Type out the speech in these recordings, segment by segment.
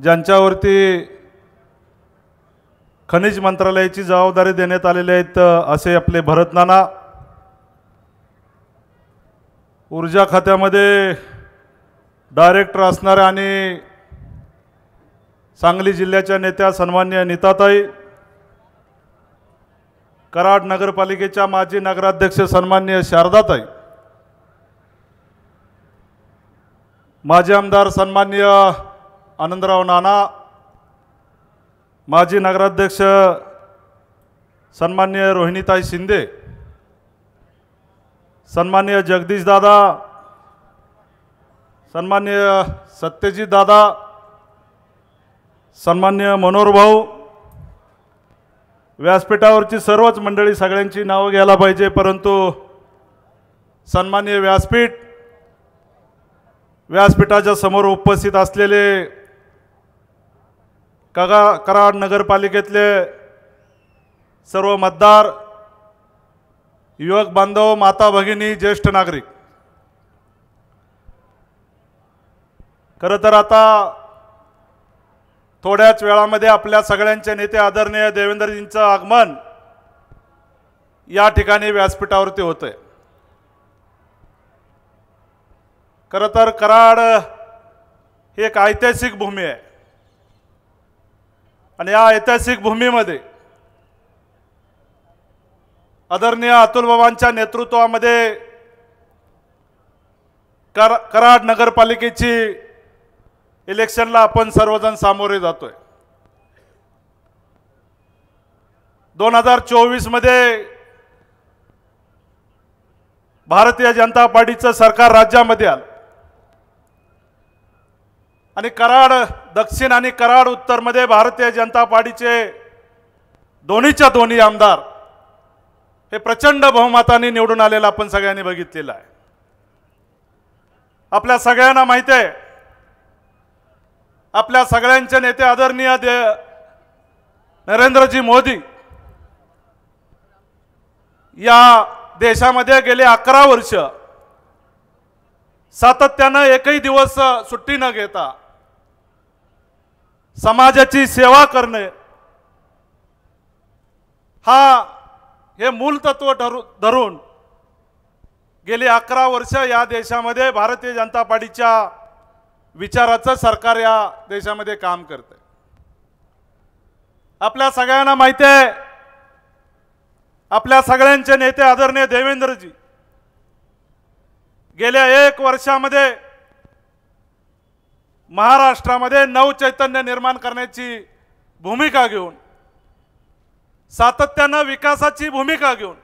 ज्यांच्यावरती खनिज मंत्रालयाची जबाबदारी देण्यात आलेली आहेत असे आपले भरत नाना, ऊर्जा खात्यामध्ये डायरेक्टर असणाऱ्या आणि सांगली जिल्ह्याच्या नेत्या सन्माननीय नीताताई, कराड नगरपालिकेच्या माजी नगराध्यक्ष सन्माननीय शारदाताई, माजी आमदार सन्माननीय आनंदराव नाना, माजी नगराध्यक्ष सन्माननीय रोहिणीताई शिंदे, सन्माननीय जगदीश दादा, सन्माननीय सत्यजित दादा, सन्माननीय मनोहर भाऊ, व्यासपीठावरची सर्वच मंडळी, सगळ्यांची नावं घ्यायला पाहिजे, परंतु सन्माननीय व्यासपीठाच्या समोर उपस्थित असलेले कराड नगरपालिकेतले सर्व मतदार, युवक बांधव, माता भगिनी, ज्येष्ठ नागरिक, खरं तर आता थोड्याच वेळामध्ये आपल्या सगळ्यांचे नेते आदरणीय देवेंद्रजींचं आगमन या ठिकाणी व्यासपीठावरती होतंय। खरं तर कराड ही एक ऐतिहासिक भूमी आहे आणि या ऐतिहासिक भूमीमध्ये आदरणीय अतुल बाबांच्या नेतृत्वामध्ये कराड नगरपालिकेची इलेक्शनला आपण सर्वजण सामोरे जातोय। 2024 मध्ये भारतीय जनता पार्टीचं सरकार राज्यामध्ये आलं आणि कराड दक्षिण आणि कराड उत्तर मध्ये भारतीय जनता पार्टीचे दोन्हीच्या दोन्ही आमदार हे प्रचंड बहुमताने निवडून आलेलं आपण सगळ्यांनी बघितलेलं आहे। आपल्या सगळ्यांना माहिती आहे, आपल्या सगळ्यांचे नेते आदरणीय नरेंद्रजी मोदी या देशामध्ये गेले 11 वर्ष सातत्याने एकही दिवस सुट्टी न घेता समाजाची सेवा करणे हे मूल तत्व धरून गेली 11 वर्ष या देशामध्ये भारतीय जनता पार्टीच्या विचाराचं सरकार या देशामध्ये काम करते। आपल्या सगळ्यांना माहिती आहे, आपल्या सगळ्यांचे नेते आदरणीय देवेंद्रजी गेल्या 1 वर्षामध्ये महाराष्ट्रामध्ये नवचैतन्य निर्माण करण्याची भूमिका घेऊन, सातत्याने विकासाची भूमिका घेऊन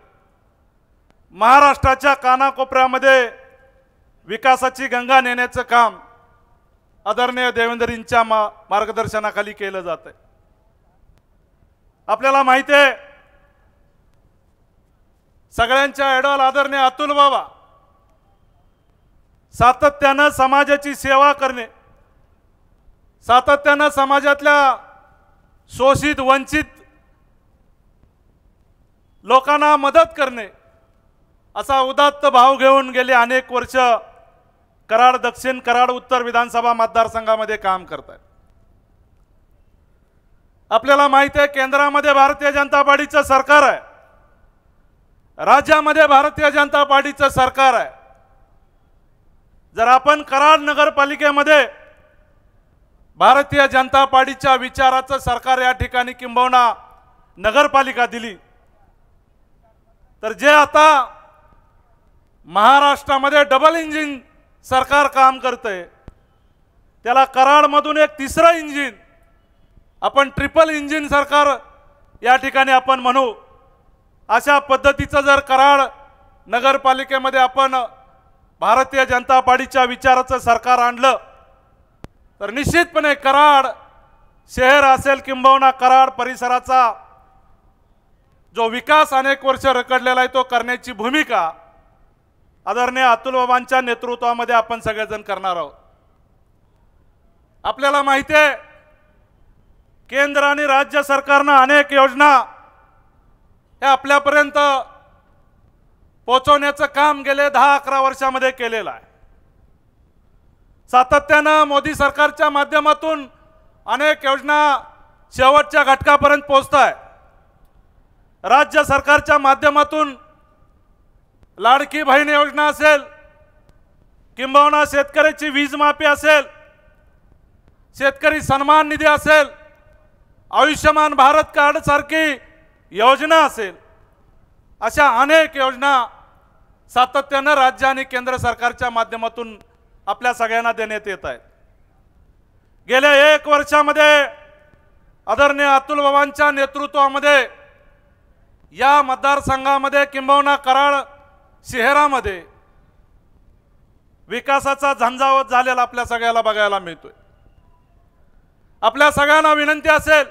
महाराष्ट्राच्या कानाकोपऱ्यामध्ये विकासाची गंगा नेण्याचं काम आदरणीय देवेंद्रजींच्या मार्गदर्शनाखाली केलं जातंय। आपल्याला माहिती आहे, सगळ्यांच्या आयडॉल आदरणीय अतुल बाबा सातत्याने समाजाची सेवा करणे, सातत्याने समाजातल्या शोषित वंचित लोकांना मदत करणे असा उदात्त भाव घेऊन गेले अनेक वर्ष कराड दक्षिण कराड उत्तर विधानसभा मतदारसंघामध्ये काम करतात। आपल्याला माहिती आहे, केंद्रामध्ये भारतीय जनता पार्टीचं सरकार आहे, राज्यामध्ये भारतीय जनता पार्टीचं सरकार आहे। जर आपण कराड नगरपालिकेमध्ये भारतीय जनता पार्टीच्या विचाराचं सरकार या ठिकाणी किंबहुना नगरपालिका दिली, तर जे आता महाराष्ट्रामध्ये डबल इंजिन सरकार काम करतंय त्याला कराडमधून एक तिसरं इंजिन, आपण ट्रिपल इंजिन सरकार या ठिकाणी आपण म्हणू, अशा पद्धतीचं जर कराड नगरपालिकेमध्ये आपण भारतीय जनता पार्टीच्या विचाराचं सरकार आणलं तर निश्चितपणे कराड शहर असेल किंबहुना कराड परिसराचा जो विकास अनेक वर्ष रखडलेला आहे तो करण्याची भूमिका आदरणीय अतुल बाबांच्या नेतृत्वामध्ये आपण सगळेजण करणार आहोत। आपल्याला माहिती आहे, केंद्र आणि राज्य सरकारने अनेक योजना हे आपल्यापर्यंत पोहोचवण्याचं काम गेले 10-11 वर्षामध्ये केलेलं आहे। सातत्याने मोदी सरकारच्या माध्यमातून अनेक योजना शेवटच्या घटकापर्यंत पोहोचताय। राज्य सरकारच्या माध्यमातून लाडकी बहीण योजना असेल, किंबहुना शेतकऱ्याची वीज माफी असेल, शेतकरी सन्मान निधी असेल, आयुष्यमान भारत कार्ड सारखी योजना असेल, अशा अनेक योजना सातत्याने राज्य आणि केंद्र सरकारच्या माध्यमातून आपल्या सगळ्यांना देण्यात येत आहेत। गेल्या 1 वर्षामध्ये आदरणीय अतुल बाबांच्या नेतृत्वामध्ये या मतदारसंघामध्ये किंबहुना कराड शहरामध्ये विकासाचा झंझावात झालेला आपल्या सगळ्याला बघायला मिळतोय। आपल्या सगळ्यांना विनंती असेल,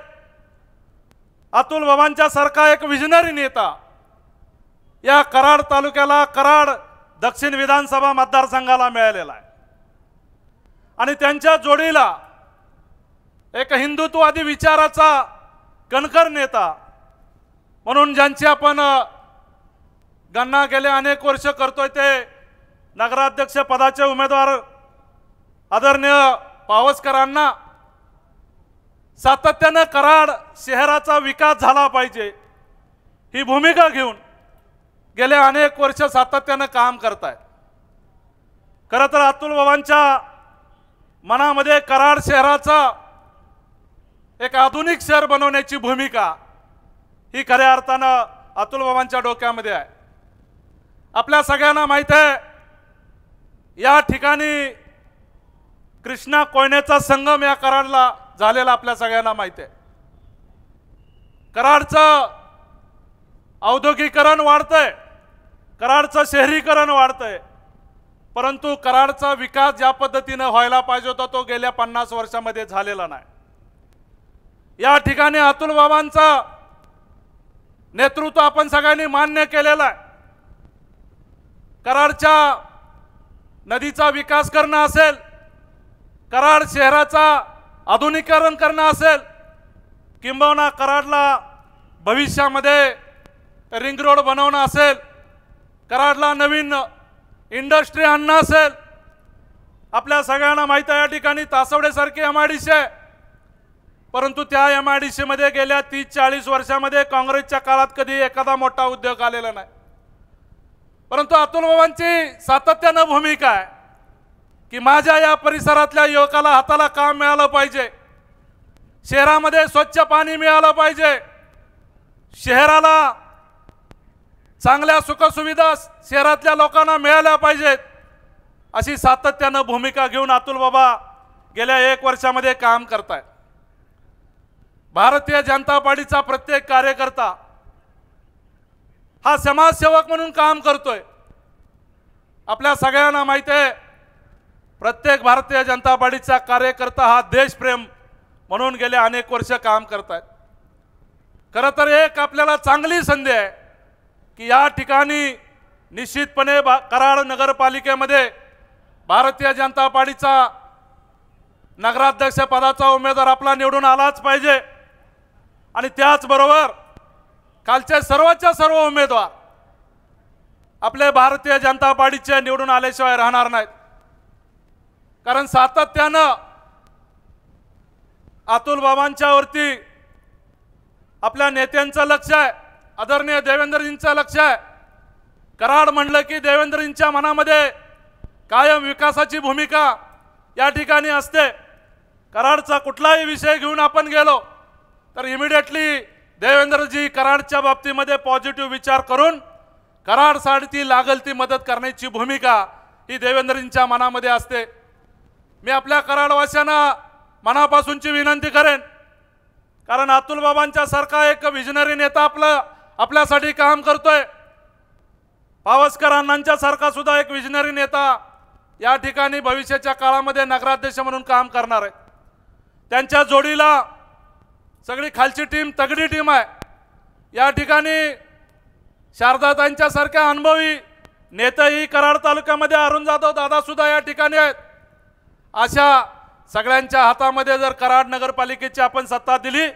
अतुल बाबांच्या सारखा एक विजनरी नेता या कराड तालुक्याला, कराड दक्षिण विधानसभा मतदारसंघाला मिळालेला आहे आणि त्यांच्या जोडीला एक हिंदुत्ववादी विचाराचा कणखर नेता म्हणून ज्यांची आपण गणना गेले अनेक वर्ष करतोय ते नगराध्यक्ष पदाचे उमेदवार आदरणीय पावसकरांना सातत्याने कराड शहराचा विकास झाला पाहिजे ही भूमिका घेऊन गेले अनेक वर्ष सातत्याने काम करतायत। खरं तर अतुल बाबांच्या मनामध्ये कराड शहराचा एक आधुनिक शहर बनवण्याची भूमिका ही खऱ्या अर्थानं अतुल बाबांच्या डोक्यामध्ये आहे। आपल्या सगळ्यांना माहित आहे, या ठिकाणी कृष्णा कोयनेचा संगम या कराडला झालेला आपल्या सगळ्यांना माहित आहे। कराडचं औद्योगिकरण वाढतंय, कराडचं शहरीकरण वाढतंय, परंतु कराडचा विकास ज्या पद्धतीने व्हायला पाहिजे होता तो गेल्या 50 वर्षामध्ये झालेला नाही। या ठिकाणी अतुल बाबांचा नेतृत्व आपण सगळ्यांनी मान्य केलेला आहे। कराडच्या नदीचा विकास करणं असेल, कराड शहराचा आधुनिकीकरण करणं असेल, किंबहुना कराडला भविष्यामध्ये रिंग रोड बनवणं असेल, कराडला नवीन इंडस्ट्री आणणं असेल। आपल्या सगळ्यांना माहिती आहे या ठिकाणी तासवडेसारखी MIDC आहे, परंतु त्या MIDC मध्ये गेल्या 30-40 वर्षामध्ये काँग्रेसच्या काळात कधी एखादा मोठा उद्योग आलेला नाही। परंतु अतुल बाबांची सातत्याने भूमिका आहे की माझ्या या परिसरातल्या युवकाला हाताला काम मिळालं पाहिजे, शहरामध्ये स्वच्छ पाणी मिळालं पाहिजे, शहराला चांगल्या सुखसुविधा शहरातल्या लोकांना मिळाल्या पाहिजेत, अशी सातत्याने भूमिका घेऊन अतुल बाबा गेल्या 1 वर्षामध्ये काम करतायत। भारतीय जनता पार्टीचा प्रत्येक कार्यकर्ता हा समाजसेवक म्हणून काम करतोय। आपल्या सगळ्यांना माहिती आहे, प्रत्येक भारतीय जनता पार्टीचा कार्यकर्ता हा देशप्रेम म्हणून गेले अनेक वर्ष काम करतायत। खरं तर एक आपल्याला चांगली संधी आहे की या ठिकाणी निश्चितपणे कराड नगरपालिकेमध्ये भारतीय जनता पार्टीचा नगराध्यक्ष पदाचा उमेदवार आपला निवडून आलाच पाहिजे आणि त्याचबरोबर कालचे सर्वच्या सर्व उमेदवार आपले भारतीय जनता पार्टीचे निवडून आल्याशिवाय राहणार नाहीत। कारण सातत्यानं अतुल बाबांच्या वरती आपल्या नेत्यांचं लक्ष आहे, आदरणीय देवेंद्रजींचं लक्ष आहे। कराड म्हणलं की देवेंद्रजींच्या मनामध्ये कायम विकासाची भूमिका या ठिकाणी असते। कराडचा कुठलाही विषय घेऊन आपण गेलो तर इमिडिएटली देवेंद्रजी कराडच्या बाबतीमध्ये पॉझिटिव्ह विचार करून कराडसाठी लागल ती मदत करण्याची भूमिका ही देवेंद्रजींच्या मनामध्ये असते। मी आपल्या कराडवासियांना मनापासूनची विनंती करेन, कारण अतुल बाबांच्या सारखा एक विजनरी नेता आपल्यासाठी काम करतोय, पावसकर अण्णांच्या सारखा सुद्धा एक विजनरी नेता या ठिकाणी भविष्याच्या काळामध्ये नगराध्यक्ष म्हणून काम करणार आहे। त्यांच्या जोडीला सगळी खालची टीम तगडी टीम आहे। या ठिकाणी शारदाताईंच्या सारख्या अनुभवी नेतेही कराड तालुक्यामध्ये अरुण जाधव दादा सुद्धा या ठिकाणी आहेत। अशा सगळ्यांच्या हातामध्ये जर कराड नगरपालिकेची आपण सत्ता दिली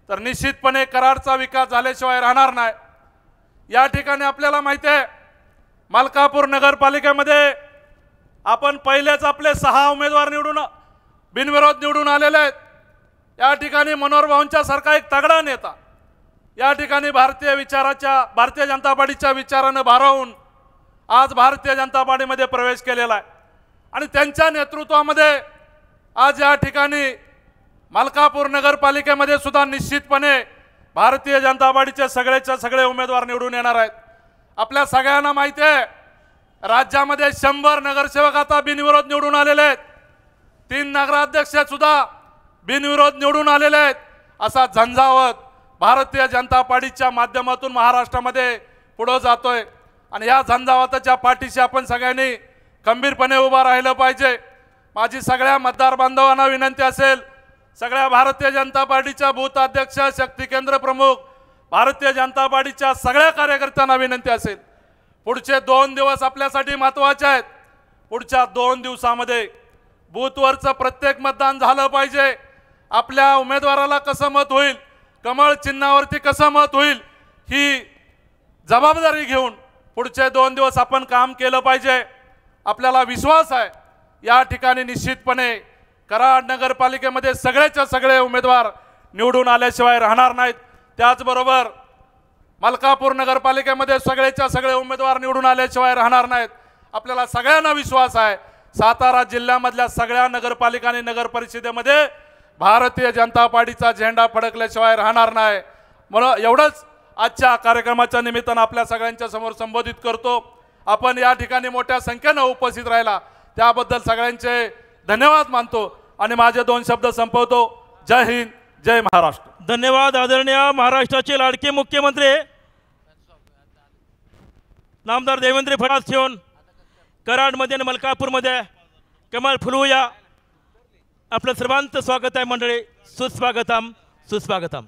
तर निश्चितपणे कराडचा विकास झाल्याशिवाय राहणार नाही। या ठिकाणी आपल्याला माहिती आहे मलकापूर नगरपालिकेमध्ये आपण पहिलेच आपले 6 उमेदवार बिनविरोध निवडून आलेले आहेत। या ठिकाणी मनोहर भाऊंच्या सारखा एक तगडा नेता या ठिकाणी भारतीय जनता पार्टीच्या विचाराने भारावून आज भारतीय जनता पार्टीमध्ये प्रवेश केलेला आहे आणि त्यांच्या नेतृत्वामध्ये आज या ठिकाणी मलकापूर नगरपालिकेमध्ये सुद्धा निश्चितपणे भारतीय जनता पार्टीचे सगळेच्या सगळे उमेदवार निवडून येणार आहेत। आपल्या सगळ्यांना माहिती आहे राज्यामध्ये 100 नगरसेवक आता बिनविरोध निवडून आलेले आहेत, 3 नगराध्यक्ष सुद्धा बिनविरोध निवडून आलेले आहेत। असा झंझावत भारतीय जनता पार्टीच्या माध्यमातून महाराष्ट्रामध्ये पुढे जातोय आणि या झंझावताच्या पाठीशी आपण सगळ्यांनी खंबीरपणे उभा राहिलं पाहिजे। माझी सगळ्या मतदार बांधवांना विनंती असेल, सगळ्या भारतीय जनता पार्टीच्या बूथ अध्यक्ष, शक्ती केंद्र प्रमुख, भारतीय जनता पार्टीच्या सगळ्या कार्यकर्त्यांना विनंती असेल, पुढचे 2 दिवस आपल्यासाठी महत्त्वाचे आहेत। पुढच्या 2 दिवसामध्ये बूथवरचं प्रत्येक मतदान झालं पाहिजे। आपल्या उमेदवाराला कसं मत होईल, कमळ चिन्हावरती कसं मत होईल, ही जबाबदारी घेऊन पुढचे 2 दिवस आपण काम केलं पाहिजे। आपल्याला विश्वास आहे या ठिकाणी निश्चितपणे कराड नगरपालिकेमध्ये सगळेच्या सगळे उमेदवार निवडून आल्याशिवाय राहणार नाहीत। त्याचबरोबर मलकापूर नगरपालिकेमध्ये सगळेच्या सगळे उमेदवार निवडून आल्याशिवाय राहणार नाहीत। आपल्याला सगळ्यांना विश्वास आहे सातारा जिल्ह्यामधल्या सगळ्या नगरपालिका आणि नगरपरिषदेमध्ये भारतीय जनता पार्टीचा झेंडा फडकल्याशिवाय राहणार नाही। मला एवढंच आजच्या कार्यक्रमाच्या निमित्तानं आपल्या सगळ्यांच्या समोर संबोधित करतो। आपण या ठिकाणी मोठ्या संख्येने उपस्थित राहिला त्याबद्दल सगळ्यांचे धन्यवाद मानतो आणि माझे 2 शब्द संपवतो। जय हिंद, जय महाराष्ट्र। धन्यवाद। आदरणीय महाराष्ट्राचे लाडके मुख्यमंत्री नामदार देवेंद्र फडणवीस येऊन कराडमध्ये आणि मलकापूरमध्ये कमळ फुलवूया। आपलं सर्वांचं स्वागत आहे मंडळी, सुस्वागतम सुस्वागतम।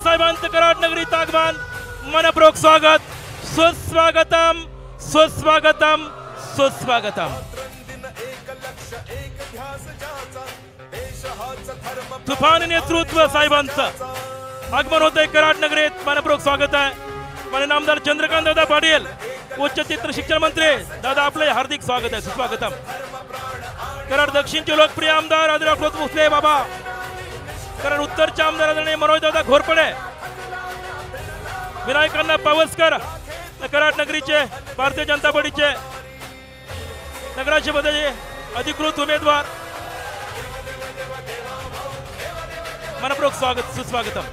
साहेबांचं कराड नगरीत आगमन, मनपूर्वक स्वागत, सुस्वागतम सुस्वागतम सुस्वागतम। तुफान नेतृत्व साहेबांचं आगमन होतंय कराड नगरीत, मनपूर्वक स्वागत आहे। माननीय नामदार चंद्रकांत दादा पाटील उच्च चित्र शिक्षण मंत्री दादा, आपले हार्दिक स्वागत आहे, सुस्वागतम। कराड दक्षिणचे लोकप्रिय आमदार आदरणीय भोसले बाबा, कराड उत्तरचे आमदार आदरणीय मनोज दादा घोरपडे, विनायकांना पावसकर, कराड नगरीचे भारतीय जनता पार्टीचे नगराध्यक्षपदाचे अधिकृत उमेदवार, मनपूर्वक स्वागत, सुस्वागतम।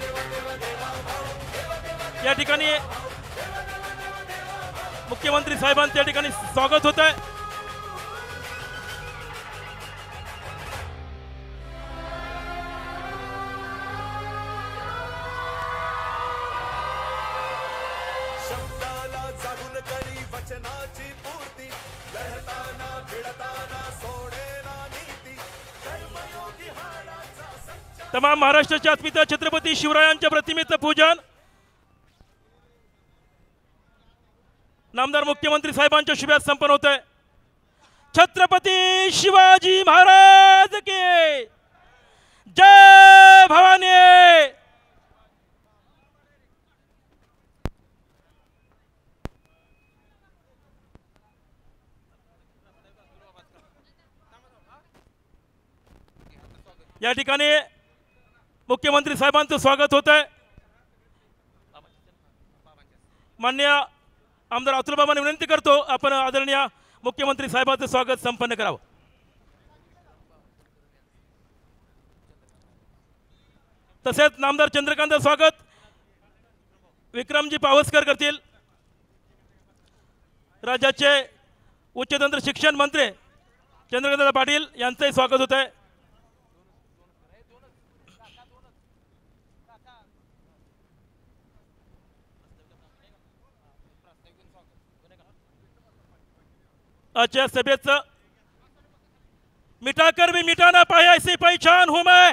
या ठिकाणी मुख्यमंत्री साहेबांचं या ठिकाणी स्वागत होत आहे। तमाम महाराष्ट्राच्या अस्मिता छत्रपती शिवरायांच्या प्रतिमेचं पूजन नामदार मुख्यमंत्री साहेबांच्या शुभेच्छा संपन्न होत आहे। छत्रपती शिवाजी महाराज की जय भवानी। या ठिकाणी मुख्यमंत्री साहेबांचं स्वागत होत आहे। माननीय आमदार अतुल बाबांना विनंती करतो आपण आदरणीय मुख्यमंत्री साहेबांचं स्वागत संपन्न करावं। तसेच नामदार चंद्रकांत स्वागत विक्रमजी पावसकर करतील। राज्याचे उच्चतंत्र शिक्षण मंत्री चंद्रकांत पाटील यांचंही स्वागत होत आहे। आजच्या सभेचं मिटाकर भी मिटा ना पाए ऐसी पहचान हूं मैं,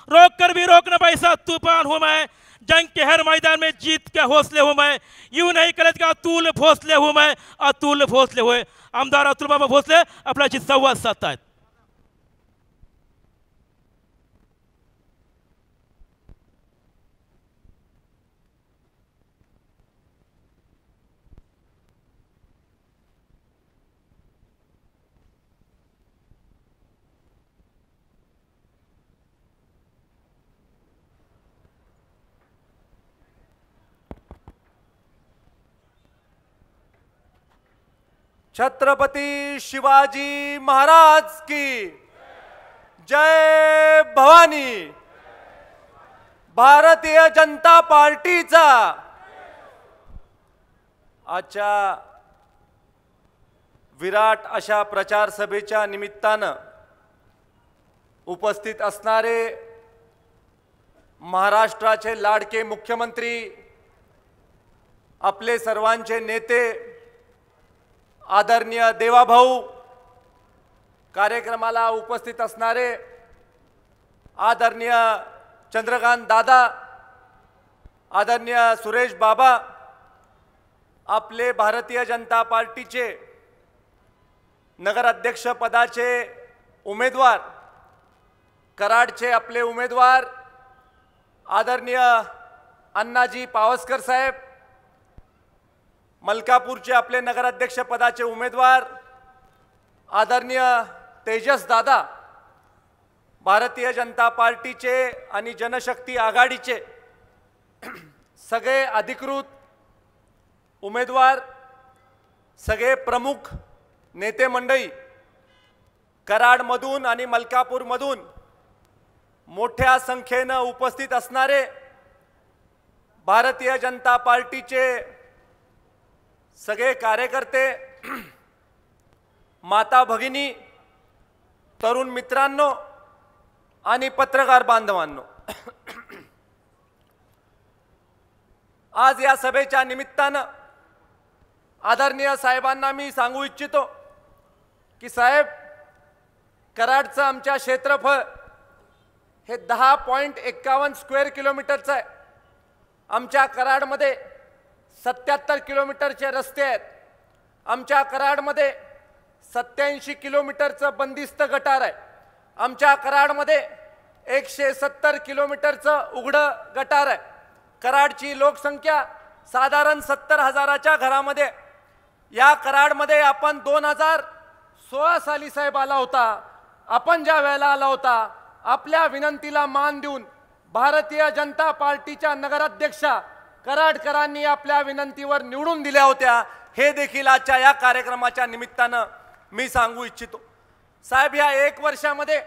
रोक कर भी रोक ना पाए साथ तूफान हूं मैं, जंग के हर मैदान में जीत के हौसले हूं मैं, यूं नहीं करत का अतुल भोसले हूं मैं, अतुल भोसले हुए। आमदार अतुल बाबा भोसले आपल्याशी संवाद साधतायत। छत्रपती शिवाजी महाराज की जय भवानी। भारतीय जनता पार्टीचा आजच्या विराट अशा प्रचार सभेच्या निमित्तानं उपस्थित असणारे महाराष्ट्राचे लाडके मुख्यमंत्री, आपले सर्वांचे नेते आदरणीय देवाभाऊ, कार्यक्रमाला उपस्थित असणारे आदरणीय चंद्रकांत दादा, आदरणीय सुरेश बाबा, आपले भारतीय जनता पार्टीचे नगराध्यक्ष पदाचे उमेदवार, कराडचे आपले उमेदवार आदरणीय अण्णाजी पावसकर साहेब, मलकापूरचे आपले नगराध्यक्ष पदाचे उमेदवार आदरणीय तेजस दादा, भारतीय जनता पार्टीचे आणि जनशक्ती आघाडीचे सगळे अधिकृत उमेदवार, सगळे प्रमुख नेते मंडळी, कराडमधून आणि मलकापूरमधून मोठ्या संख्येने उपस्थित असणारे भारतीय जनता पार्टीचे सगळे कार्यकर्ते, माता भगिनी, तरुण मित्रांनो आणि पत्रकार बांधवांनो, आज या सभेच्या निमित्तानं आदरणीय साहेबांना मी सांगू इच्छितो की साहेब, कराडचं आमच्या क्षेत्रफळ हे 10.51 स्क्वेअर किलोमीटरचं आहे। आमच्या कराडमध्ये 77 किलोमीटरचे रस्ते आहेत। आमच्या कराडमध्ये 87 किलोमीटरचं बंदिस्त गटार आहे। आमच्या कराडमध्ये 170 किलोमीटरचं उघडं गटार आहे। कराडची लोकसंख्या साधारण 70,000च्या घरामध्ये। या कराडमध्ये आपण 2016 साली साहेब आला होता। आपण ज्या वेळेला आला होता, आपल्या विनंतीला मान देऊन भारतीय जनता पार्टीच्या नगराध्यक्षा कराडकरांनी आपल्या विनंतीवर निवडून दिल्या होत्या। हे देखील आजच्या या कार्यक्रमाच्या निमित्तानं मी सांगू इच्छितो। साहेब, या 1 वर्षामध्ये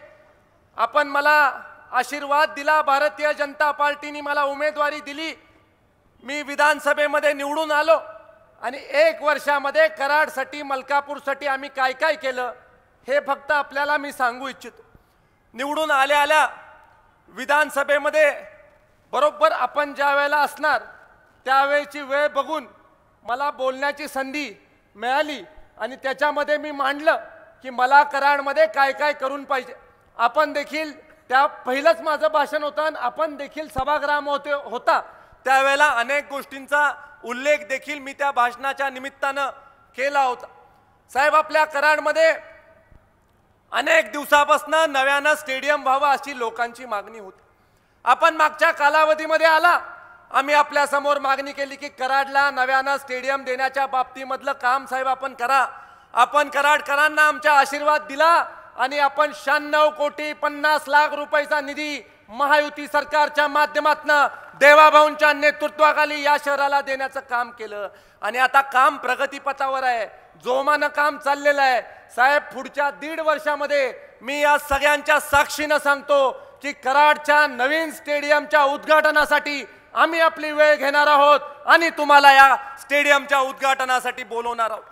आपण मला आशीर्वाद दिला, भारतीय जनता पार्टीने मला उमेदवारी दिली, मी विधानसभेमध्ये निवडून आलो आणि 1 वर्षामध्ये कराडसाठी, मलकापूरसाठी आम्ही काय काय केलं हे फक्त आपल्याला मी सांगू इच्छितो। निवडून आल्या आल्या विधानसभेमध्ये बरोबर आपण ज्या वेळेला असणार त्यावेळेची वेळ बघून मला बोलण्याची संधी मिळाली आणि त्याच्यामध्ये मी मांडलं की मला कराडमध्ये काय काय करून पाहिजे। आपण देखील त्या पहिलंच माझं भाषण होतं आणि आपण देखील सभागृह होता त्यावेळेला अनेक गोष्टींचा उल्लेख देखील मी त्या भाषणाच्या निमित्तानं केला होता। साहेब, आपल्या कराडमध्ये अनेक दिवसापासून नव्यानं स्टेडियम व्हावं अशी लोकांची मागणी होती। आपण मागच्या कालावधीमध्ये आला, आम्ही आपल्या समोर मागणी केली की कराडला नव्यानं स्टेडियम देण्याच्या बाबतीमधलं काम साहेब आपण करा। आपण कराडकरांना आमचा आशीर्वाद दिला आणि आपण 96,50,00,000 रुपयाचा निधी महायुती सरकारच्या माध्यमातून देवाभाऊंच्या नेतृत्वाखाली या शहराला देण्याचं काम केलं आणि आता काम प्रगतीपथावर आहे, जोमानं काम चाललेलं आहे। साहेब, पुढच्या 1.5 वर्षामध्ये मी या सगळ्यांच्या साक्षीनं सांगतो की कराडच्या नवीन स्टेडियमच्या उद्घाटनासाठी आम्ही आपली वेळ घेणार आहोत आणि तुम्हाला या स्टेडियमच्या उद्घाटनासाठी बोलवणार आहोत।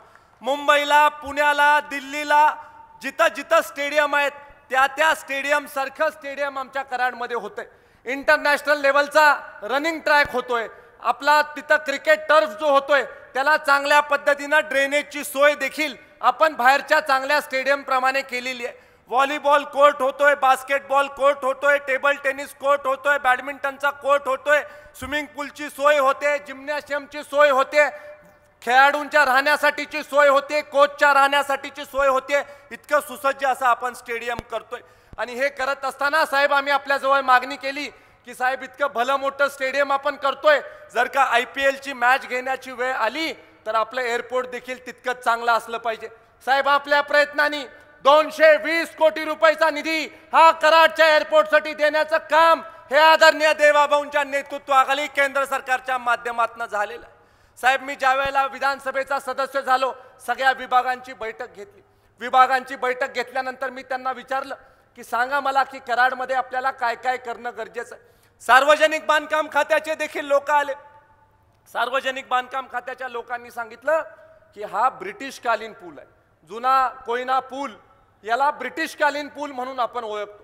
मुंबईला, पुण्याला, दिल्लीला जिथं जिथं स्टेडियम आहेत त्या स्टेडियम सारखं स्टेडियम आमच्या कराडमध्ये होतंय। इंटरनॅशनल लेवलचा रनिंग ट्रॅक होतोय आपला, तिथं क्रिकेट टर्फ जो होतोय त्याला चांगल्या पद्धतीनं ड्रेनेजची सोय देखील आपण बाहेरच्या चांगल्या स्टेडियम प्रमाणे केलेली आहे। व्हॉलीबॉल कोर्ट होतोय, बास्केटबॉल कोर्ट होतोय, टेबल टेनिस कोर्ट होतोय, बॅडमिंटनचा कोर्ट होतोय, स्विमिंग पूलची सोय होते, जिम्नॅशियमची सोय होते, खेळाडूंच्या राहण्यासाठीची सोय होते, कोचच्या राहण्यासाठीची सोय होते। इतकं सुसज्ज असं आपण स्टेडियम करतोय आणि हे करत असताना साहेब आम्ही आपल्याजवळ मागणी केली की साहेब, इतकं भलं मोठं स्टेडियम आपण करतोय, जर का IPLची मॅच घेण्याची वेळ आली तर आपलं एअरपोर्ट देखील तितकंच चांगलं असलं पाहिजे। साहेब, आपल्या प्रयत्नांनी 220 कोटी रुपयाचा निधी हा कराडच्या एअरपोर्टसाठी देण्याचं काम हे आदरणीय देवाभाऊंच्या नेतृत्वाखाली केंद्र सरकारच्या माध्यमातून झालेलं आहे। साहेब मी ज्या वेळेला विधानसभेचा सदस्य झालो सगळ्या विभागांची बैठक घेतली. विभागांची बैठक घेतल्यानंतर मी त्यांना विचारलं की सांगा मला की कराडमध्ये आपल्याला काय काय करणं गरजेचं आहे. सार्वजनिक बांधकाम खात्याचे देखील लोक आले. सार्वजनिक बांधकाम खात्याच्या लोकांनी सांगितलं की हा ब्रिटिशकालीन पूल आहे, जुना कोयना पूल, याला ब्रिटिशकालीन पूल म्हणून आपण ओळखतो.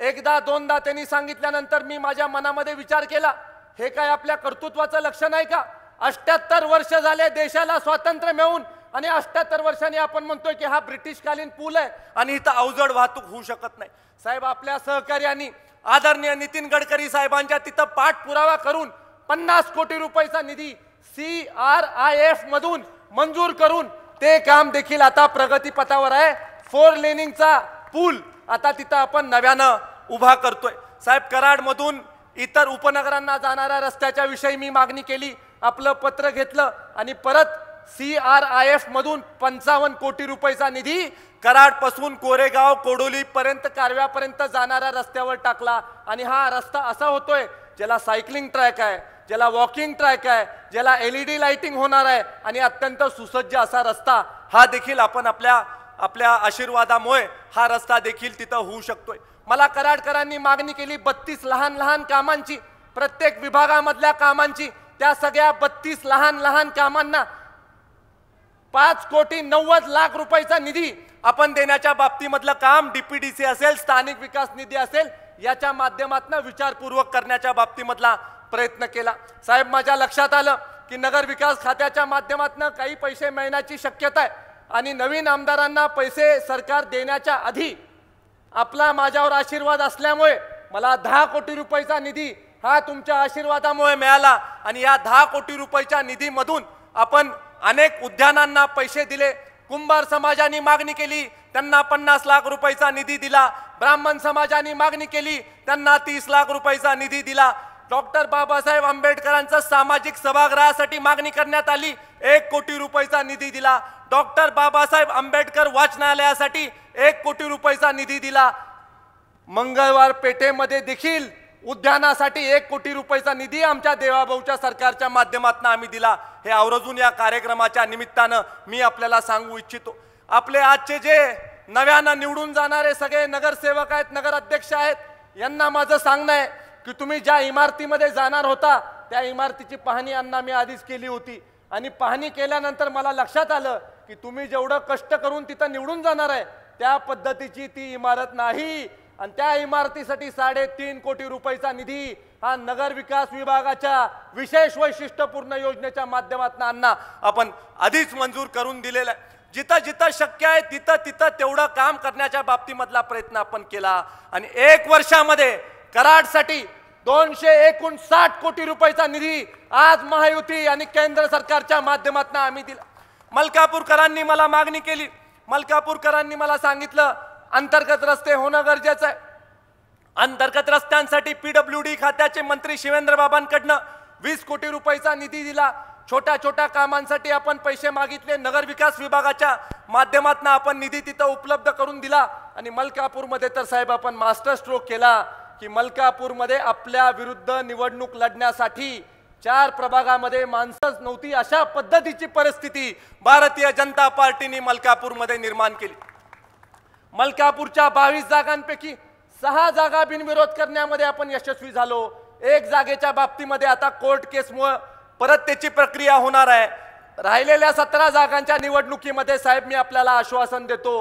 एकदा दोनदा त्यांनी सांगितल्यानंतर मी माझ्या मनामध्ये विचार केला, हे काय आपल्या कर्तृत्वाचं लक्षण आहे का? 78 वर्ष झाले देशाला स्वातंत्र्य मिळून आणि 78 वर्षांनी आपण म्हणतोय की हा ब्रिटिशकालीन पूल आहे आणि इथं अवजड वाहतूक होऊ शकत नाही. साहेब आपल्या सहकार्याने आदरणीय नितीन गडकरी साहेबांच्या तिथं पाठपुरावा करून 50 कोटी रुपयाचा निधी CRIF मधून मंजूर करून ते काम देखील आता प्रगतीपथावर आहे. 4 लेनिंगचा पूल आता तिथं आपण नव्यानं उभा करतोय. साहेब कराडमधून इतर उपनगरांना जाणाऱ्या रस्त्याच्या विषयी मी मागणी केली, आपलं पत्र घेतलं आणि परत CRIF मधून 55 कोटी रुपयाचा निधी कराडपासून कोरेगाव कोडोली पर्यंत कारव्यापर्यंत जाणाऱ्या रस्त्यावर टाकला. आणि हा रस्ता असा होतोय ज्याला सायकलिंग ट्रॅक आहे, ज्याला वॉकिंग ट्रॅक आहे, ज्याला LED लाइटिंग होणार आहे आणि अत्यंत सुसज्ज असा रस्ता हा देखील आपण आपल्या आशीर्वादामुळे हा रस्ता देखील तिथं होऊ शकतोय. मला कराडकरांनी मागणी केली 32 लहान लहान कामांची, प्रत्येक विभागामधल्या कामांची. त्या सगळ्या 32 लहान लहान कामांना 5,90,00,000 रुपयाचा निधी आपण देण्याच्या बाबतीमधलं काम DPDC असेल, स्थानिक विकास निधी असेल, याच्या माध्यमातून विचारपूर्वक करण्याच्या बाबतीमधला प्रयत्न केला. साहेब माझ्या लक्षात आलं की नगर विकास खात्याच्या माध्यमातून काही पैसे मिळण्याची शक्यता आहे आणि नवीन आमदारांना पैसे सरकार देण्याच्या आधी आपला माझ्यावर आशीर्वाद असल्यामुळे मला 10 कोटी रुपयाचा निधी हा तुमच्या आशीर्वादामुळे मिळाला आणि या 10 कोटी रुपयाच्या निधीमधून आपण अनेक उद्यानांना पैसे दिले. कुंभार समाजाने मागणी केली, त्यांना 50 लाख रुपयाचा निधी दिला. ब्राह्मण समाजाने मागणी केली, त्यांना 30 लाख रुपयाचा निधी दिला. डॉक्टर बाबासाहेब आंबेडकरांचा सामाजिक सभागृहासाठी मागणी करण्यात आली, 1 कोटी रुपयाचा निधी दिला. डॉक्टर बाबासाहेब आंबेडकर वाचनालयासाठी 1 कोटी रुपयाचा निधी दिला. मंगळवार पेठेमध्ये देखील उद्यानासाठी 1 कोटी रुपयाचा निधी आमच्या देवाभाऊच्या सरकारच्या माध्यमातून आम्ही दिला. हे आवर्जून या कार्यक्रमाच्या निमित्तानं मी आपल्याला सांगू इच्छितो. आपले आजचे जे नव्यानं निवडून जाणारे सगळे नगरसेवक आहेत, नगराध्यक्ष आहेत, यांना माझं सांगणं आहे की तुम्ही ज्या इमारतीमध्ये जाणार होता त्या इमारतीची पाहणी अण्णा मी आधीच केली होती आणि पाहणी केल्यानंतर मला लक्षात आलं की तुम्ही जेवढं कष्ट करून तिथं निवडून जाणार आहे त्या पद्धतीची ती इमारत नाही आणि त्या इमारतीसाठी 3.5 कोटी रुपयाचा निधी हा नगर विकास विभागाच्या विशेष वैशिष्ट्यपूर्ण योजनेच्या माध्यमातून अण्णा आपण आधीच मंजूर करून दिलेला आहे. जिथं जिथं शक्य आहे तिथं तिथं तेवढं काम करण्याच्या बाबतीमधला प्रयत्न आपण केला आणि 1 वर्षामध्ये कराडसाठी 259 कोटी रुपयाचा निधी आज महायुती आणि केंद्र सरकारच्या माध्यमातून आम्ही दिला. मलकापूरकरांनी मला मागणी केली, मलकापूरकरांनी मला सांगितलं अंतर्गत रस्ते होणं गरजेचं आहे. अंतर्गत रस्त्यांसाठी PWD खात्याचे मंत्री शिवेंद्र बाबांकडनं 20 कोटी रुपयाचा निधी दिला. छोट्या छोट्या कामांसाठी आपण पैसे मागितले, नगर विकास विभागाच्या माध्यमातून आपण निधी तिथं उपलब्ध करून दिला. आणि मलकापूरमध्ये तर साहेब आपण मास्टर स्ट्रोक केला की मलकापूरमध्ये आपल्या विरुद्ध निवडणूक लढण्यासाठी 4 प्रभागामध्ये माणसंच नव्हती अशा पद्धतीची परिस्थिती भारतीय जनता पार्टीने मलकापूरमध्ये निर्माण केली. मलकापूरच्या 22 जागांपैकी 6 जागा बिनविरोध करण्यामध्ये आपण यशस्वी झालो. 1 जागेच्या बाबतीमध्ये आता कोर्ट केसमुळे परत त्याची प्रक्रिया होणार आहे. राहिलेल्या 17 जागांच्या निवडणुकीमध्ये साहेब मी आपल्याला आश्वासन देतो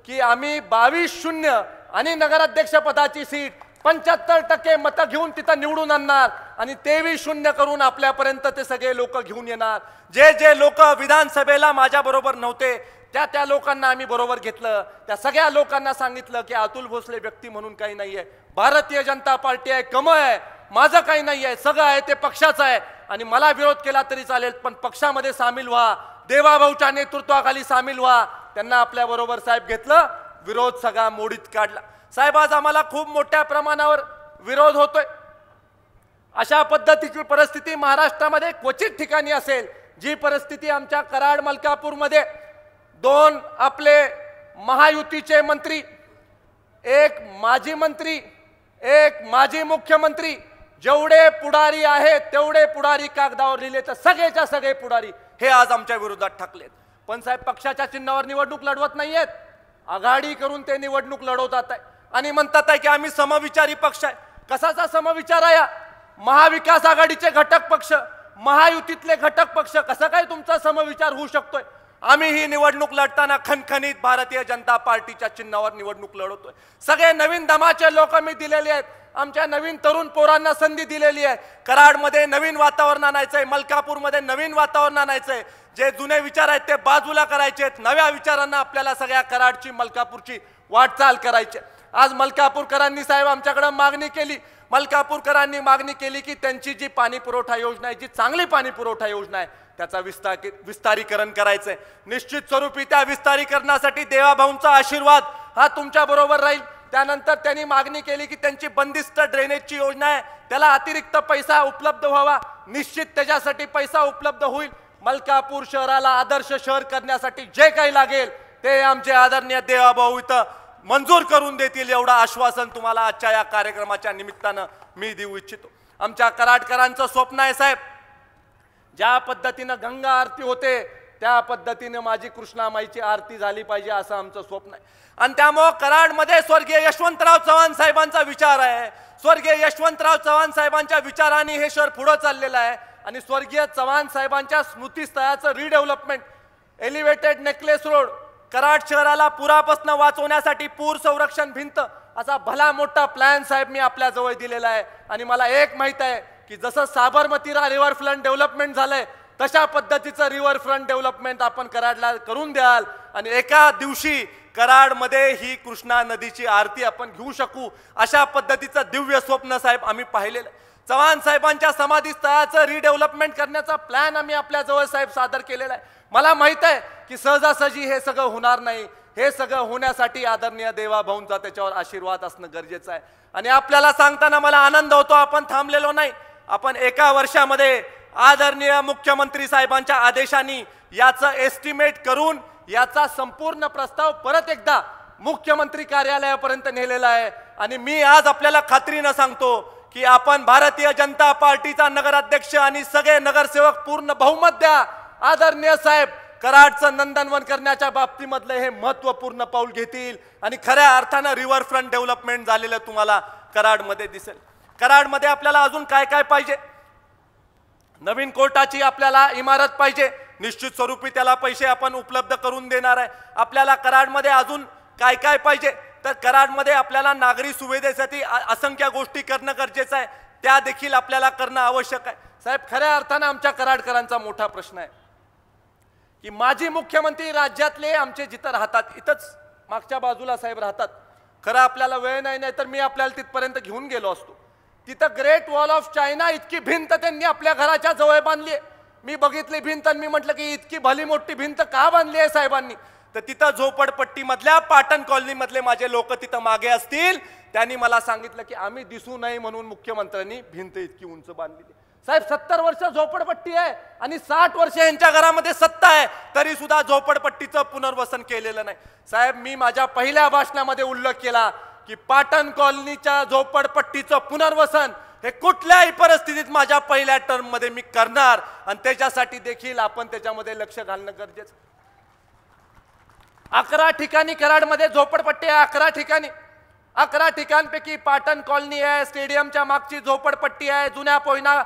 की आम्ही 22-0 आणि नगराध्यक्ष पदाची सीट 75% मतं घेऊन तिथं निवडून आणणार आणि 23-0 करून आपल्यापर्यंत ते सगळे लोक घेऊन येणार. जे जे लोक विधानसभेला माझ्या बरोबर नव्हते त्या लोकांना आम्ही बरोबर घेतलं. त्या सगळ्या लोकांना सांगितलं की अतुल भोसले व्यक्ती म्हणून काही नाहीये, भारतीय जनता पार्टी आहे, कमळ आहे, माझं काही नाही आहे, सगळं आहे ते पक्षाचं आहे आणि मला विरोध केला तरी चालेल पण पक्षामध्ये सामील व्हा, देवाभाऊच्या नेतृत्वाखाली सामील व्हा. त्यांना आपल्या बरोबर साहेब घेतलं, विरोध सगळा मोडीत काढला. साहेब आज आम्हाला खूप मोठ्या प्रमाणावर विरोध होतोय. अशा पद्धतीची परिस्थिती महाराष्ट्रामध्ये क्वचित ठिकाणी असेल. जी परिस्थिती आमच्या कराड मलकापूरमध्ये 2 आपले महायुतीचे मंत्री, 1 माजी मंत्री, 1 माजी मुख्यमंत्री जेवढे पुढारी आहेत तेवढे पुढारी कागदावर लिहिले तर सगळेच्या सगळे पुढारी हे आज आमच्या विरोधात ठाकलेत. पण साहेब पक्षाच्या चिन्हावर निवडणूक लढवत नाहीयेत, आघाडी करून ते निवडणूक लढवतात आहे आणि म्हणतात आहे की आम्ही समविचारी पक्ष आहे. कसाचा समविचार आहे? महाविकास आघाडीचे घटक पक्ष, महायुतीतले घटक पक्ष, कसं काय तुमचा समविचार होऊ शकतोय? आम्ही ही निवडणूक लढताना खणखणीत भारतीय जनता पार्टीच्या चिन्हावर निवडणूक लढवतोय. सगळे नवीन दमाचे लोक मी दिलेले आहेत, आमच्या नवीन तरुण पोरांना संधी दिलेली आहे. कराडमध्ये नवीन वातावरण आणायचंय, मलकापूरमध्ये नवीन वातावरण आणायचंय. जे जुने विचार आहेत ते बाजूला करायचे आहेत, नव्या विचारांना आपल्याला सगळ्या कराडची मलकापूरची वाटचाल करायची. आज मलकापूरकरांनी साहेब आमच्याकडे मागणी केली, मलकापूरकरांनी मागणी केली की त्यांची जी पाणी पुरवठा योजना आहे, जी चांगली पाणी पुरवठा योजना आहे त्याचा विस्तारीकरण करायचंय. निश्चित स्वरूपी त्या विस्तारीकरणासाठी देवाभाऊंचा आशीर्वाद हा तुमच्या बरोबर राहील. त्यानंतर त्यांनी मागणी केली की त्यांची बंदिस्त ड्रेनेजची योजना आहे त्याला अतिरिक्त पैसा उपलब्ध व्हावा. निश्चित त्याच्यासाठी पैसा उपलब्ध होईल. मलकापूर शहराला आदर्श शहर करण्यासाठी जे काही लागेल ते आमचे आदरणीय देवाभाऊ इथं मंजूर करून देतील एवढं आश्वासन तुम्हाला आजच्या या कार्यक्रमाच्या निमित्तानं मी देऊ इच्छितो. आमच्या कराडकरांचं स्वप्न आहे साहेब, ज्या पद्धतीनं गंगा आरती होते त्या पद्धतीने माझी कृष्णामाईची आरती झाली पाहिजे असं आमचं स्वप्न आहे. आणि त्यामुळे कराडमध्ये स्वर्गीय यशवंतराव चव्हाण साहेबांचा विचार आहे. स्वर्गीय यशवंतराव चव्हाण साहेबांच्या विचारांनी हे शहर पुढे चाललेलं आहे आणि स्वर्गीय चव्हाण साहेबांच्या स्मृतीस्थळाचं redevelopment, elevated necklace road, Karad शहराला पुरापासून वाचवण्यासाठी पूर संरक्षण भिंत असा भला मोठा प्लॅन साहेब मी आपल्या जवळ दिलेला आहे. आणि मला एक माहित आहे की जसं साबरमतीला रिव्हरफ्रंट डेव्हलपमेंट झालंय तशा पद्धतीचं रिव्हरफ्रंट डेव्हलपमेंट आपण कराडला करून द्याल आणि एका दिवशी कराडमध्ये ही कृष्णा नदीची आरती आपण घेऊ शकू अशा पद्धतीचं दिव्य स्वप्न साहेब आम्ही पाहिलेलं. चव्हाण साहेबांच्या समाधी स्थळाचं रिडेव्हलपमेंट करण्याचा प्लॅन आम्ही आपल्या जवळ साहेब सादर केलेला आहे. मला माहित आहे की सहजासहजी हे सगळं होणार नाही. हे सगळं होण्यासाठी आदरणीय देवाभाऊंचा त्याच्यावर आशीर्वाद असणं गरजेचं आहे. आणि आपल्याला सांगताना मला आनंद होतो, आपण थांबलेलो नाही. आपण एका वर्षामध्ये आदरणीय मुख्यमंत्री साहेबांच्या आदेशाने याचं एस्टिमेट करून याचा संपूर्ण प्रस्ताव परत एकदा मुख्यमंत्री कार्यालयापर्यंत नेलेला आहे. आणि मी आज आपल्याला खात्रीनं सांगतो की आपण भारतीय जनता पार्टीचा नगराध्यक्ष आणि सगळे नगरसेवक पूर्ण बहुमत द्या. आदरणीय साहेब कराडचं नंदनवन करण्याच्या बाबतीमधलं हे महत्त्वपूर्ण पाऊल घेतील आणि खऱ्या अर्थानं रिव्हरफ्रंट डेव्हलपमेंट झालेलं तुम्हाला कराडमध्ये दिसेल. कराडमध्ये आपल्याला अजून काय काय पाहिजे? नवीन कोर्टाची आपल्याला इमारत पाहिजे, निश्चित स्वरूपी त्याला पैसे आपण उपलब्ध करून देणार आहे. आपल्याला कराडमध्ये अजून काय काय पाहिजे तर कराडमध्ये आपल्याला नागरी सुविधेसाठी असंख्य गोष्टी करणं गरजेचं आहे, त्या देखील आपल्याला करणं आवश्यक आहे. साहेब खऱ्या अर्थानं आमच्या कराडकरांचा मोठा प्रश्न आहे की माजी मुख्यमंत्री राज्यातले आमचे जिथं राहतात इथंच मागच्या बाजूला साहेब राहतात. खरं आपल्याला वेळ नाही तर मी आपल्याला तिथपर्यंत घेऊन गेलो असतो. तिथं ग्रेट वॉल ऑफ चायना इतकी भिंत त्यांनी आपल्या घराच्या जवळ बांधली. मी बघितली भिंत आणि मी म्हटलं की इतकी भली मोठी भिंत का बांधली आहे साहेबांनी? तर तिथं झोपडपट्टीमधल्या पाटण कॉलनीमधले माझे लोक तिथं मागे असतील, त्यांनी मला सांगितलं की आम्ही दिसू नये म्हणून मुख्यमंत्र्यांनी भिंत इतकी उंच बांधली. साहेब 70 वर्ष झोपडपट्टी आहे आणि 60 वर्ष यांच्या घरामध्ये सत्ता आहे तरी सुद्धा झोपडपट्टीचं पुनर्वसन केलेलं नाही. साहेब मी माझ्या पहिल्या भाषणामध्ये उल्लेख केला की पाटण कॉलनीच्या झोपडपट्टीचं पुनर्वसन हे कुठल्याही परिस्थितीत माझ्या पहिल्या टर्म मध्ये मी करणार आणि त्याच्यासाठी देखील आपण त्याच्यामध्ये लक्ष घालणं गरजेचं. 11 ठिकाणी कराडमध्ये झोपडपट्टी आहे. 11 ठिकाणपैकी पाटण कॉलनी आहे, स्टेडियमच्या मागची झोपडपट्टी आहे, जुन्या पोयना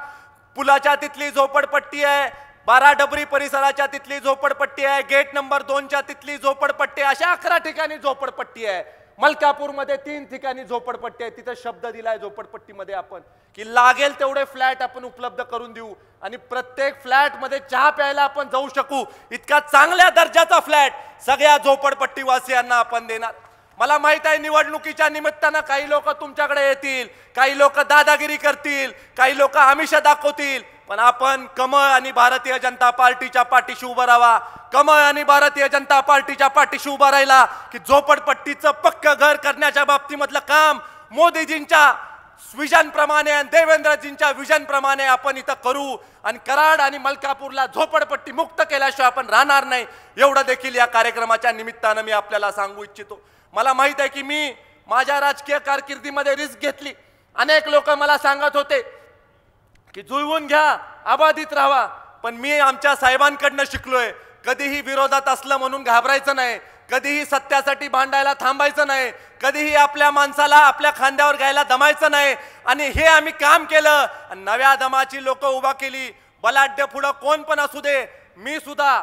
पुलाच्या तिथली झोपडपट्टी आहे, 12 डबरी परिसराच्या तिथली झोपडपट्टी आहे, गेट नंबर 2च्या तिथली झोपडपट्टी आहे. अशा 11 ठिकाणी झोपडपट्टी आहे. मलकापूरमध्ये 3 ठिकाणी झोपडपट्टी आहे. तिथं शब्द दिलाय झोपडपट्टीमध्ये आपण की लागेल तेवढे फ्लॅट आपण उपलब्ध करून देऊ आणि प्रत्येक फ्लॅट मध्ये चहा प्यायला आपण जाऊ शकू इतका चांगल्या दर्जाचा फ्लॅट सगळ्या झोपडपट्टी वासियांना आपण देणार. मला माहित आहे निवडणुकीच्या निमित्तानं काही लोक तुमच्याकडे येतील, काही लोक दादागिरी करतील, काही लोक आमिष दाखवतील, पण आपण कमळ आणि भारतीय जनता पार्टीच्या पाठीशी उभं राहावा. कमळ आणि भारतीय जनता पार्टीच्या पाठीशी उभा राहिला की झोपडपट्टीचं पक्क घर करण्याच्या बाबतीमधलं काम मोदीजींच्या विजन प्रमाणे आणि देवेंद्रजींच्या विजन प्रमाणे आपण इथं करू आणि कराड आणि मलकापूरला झोपडपट्टी मुक्त केल्याशिवाय आपण राहणार नाही. एवढं देखील या कार्यक्रमाच्या निमित्तानं मी आपल्याला सांगू इच्छितो. मला माहित आहे की मी माझ्या राजकीय कारकिर्दीमध्ये रिस्क घेतली. अनेक लोक मला सांगत होते की जुळवून घ्या, अबाधित राहा. पण मी आमच्या साहेबांकडनं शिकलोय, कधीही विरोधात असलं म्हणून घाबरायचं नाही, कधीही सत्यासाठी भांडायला थांबायचं नाही, कधीही आपल्या माणसाला आपल्या खांद्यावर घ्यायला दमायचं नाही. आणि हे आम्ही काम केलं आणि नव्या दमाची लोक उभा केली. बलाढ्य पुढं कोण पण असू दे, मी सुद्धा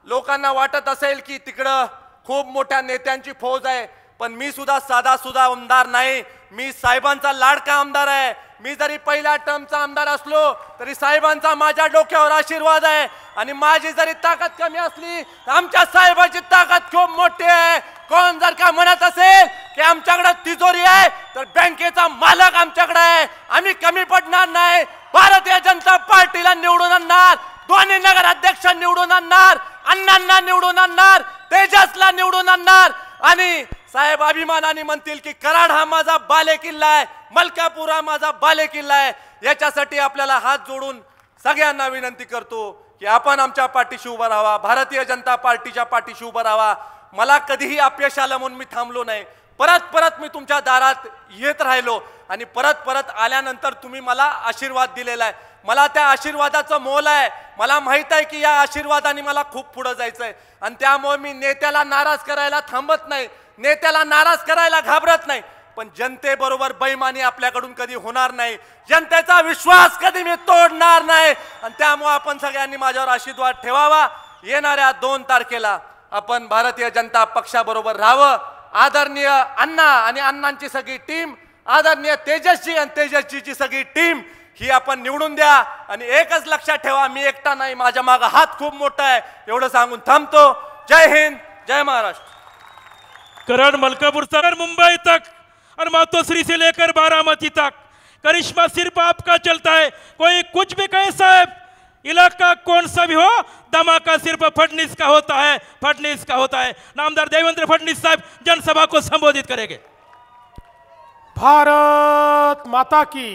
लोकांना वाटत असेल की तिकडं खूप मोठ्या नेत्यांची फौज आहे, पण मी सुद्धा साधा सुद्धा आमदार नाही. मी साहेबांचा लाडका आमदार आहे. मी जरी पहिल्या टर्मचा आमदार असलो तरी साहेबांचा माझ्या डोक्यावर आशीर्वाद आहे. आणि माझी जरी ताकद कमी असली तर आमच्या साहेबांची ताकद खूप मोठी आहे. कोण जर का म्हणत असेल की आमच्याकडे तिजोरी आहे तर बँकेचा मालक आमच्याकडे आहे. आम्ही कमी पडणार नाही. भारतीय जनता पार्टीला निवडून आणणार, दोन्ही नगर अध्यक्ष निवडून आणणार, अण्णांना निवडून आणणार, तेजसला निवडून आणणार. आणि साहेब अभिमानाने म्हणतील की कराड हा माझा बालेकिल्ला आहे, मलकापूर हा माझा बालेकिल्ला आहे. याच्यासाठी आपल्याला हात जोडून सगळ्यांना विनंती करतो की आपण आमच्या पाठीशी उभं राहावा, भारतीय जनता पार्टीच्या पाठीशी उभं राहावा. मला कधीही अपयश आलं म्हणून मी थांबलो नाही. परत परत मी तुमच्या दारात येत राहिलो आणि परत परत आल्यानंतर तुम्ही मला आशीर्वाद दिलेला आहे. मला त्या आशीर्वादाचं मोल आहे. मला माहित आहे की या आशीर्वादाने मला खूप पुढे जायचंय आणि त्यामुळे मी नेत्याला नाराज करायला थांबत नाही, नेत्याला नाराज करायला घाबरत नाही. पण जनतेबरोबर बेईमानी आपल्याकडून कधी होणार नाही, जनतेचा विश्वास कधी मी तोडणार नाही. आणि त्यामुळे आपण सगळ्यांनी माझ्यावर आशीर्वाद ठेवावा. येणाऱ्या 2 तारखेला आपण भारतीय जनता पक्षाबरोबर राहावं. आदरणीय अण्णा आणि अण्णांची सगळी टीम, आदरणीय तेजस्वी आणि तेजस्वीची सगळी टीम ही आपण निवडून द्या. आणि एकच लक्षात ठेवा, मी एकटा नाही, माझ्या मागे हात खूप मोठा आहे. एवढं सांगून थांबतो. जय हिंद, जय महाराष्ट्र. कराड मलकापुर से मुंबई तक और मातोश्री से लेकर बारामती तक करिश्मा सिर्फ आपका चलता है. कोई कुछ भी कहे साहब, इलाका कौन सा भी हो, धमाका सिर्फ फडणवीस का होता है, फडणवीस का होता है. नामदार देवेंद्र फडणवीस साहब जनसभा को संबोधित करेंगे. भारत माता की,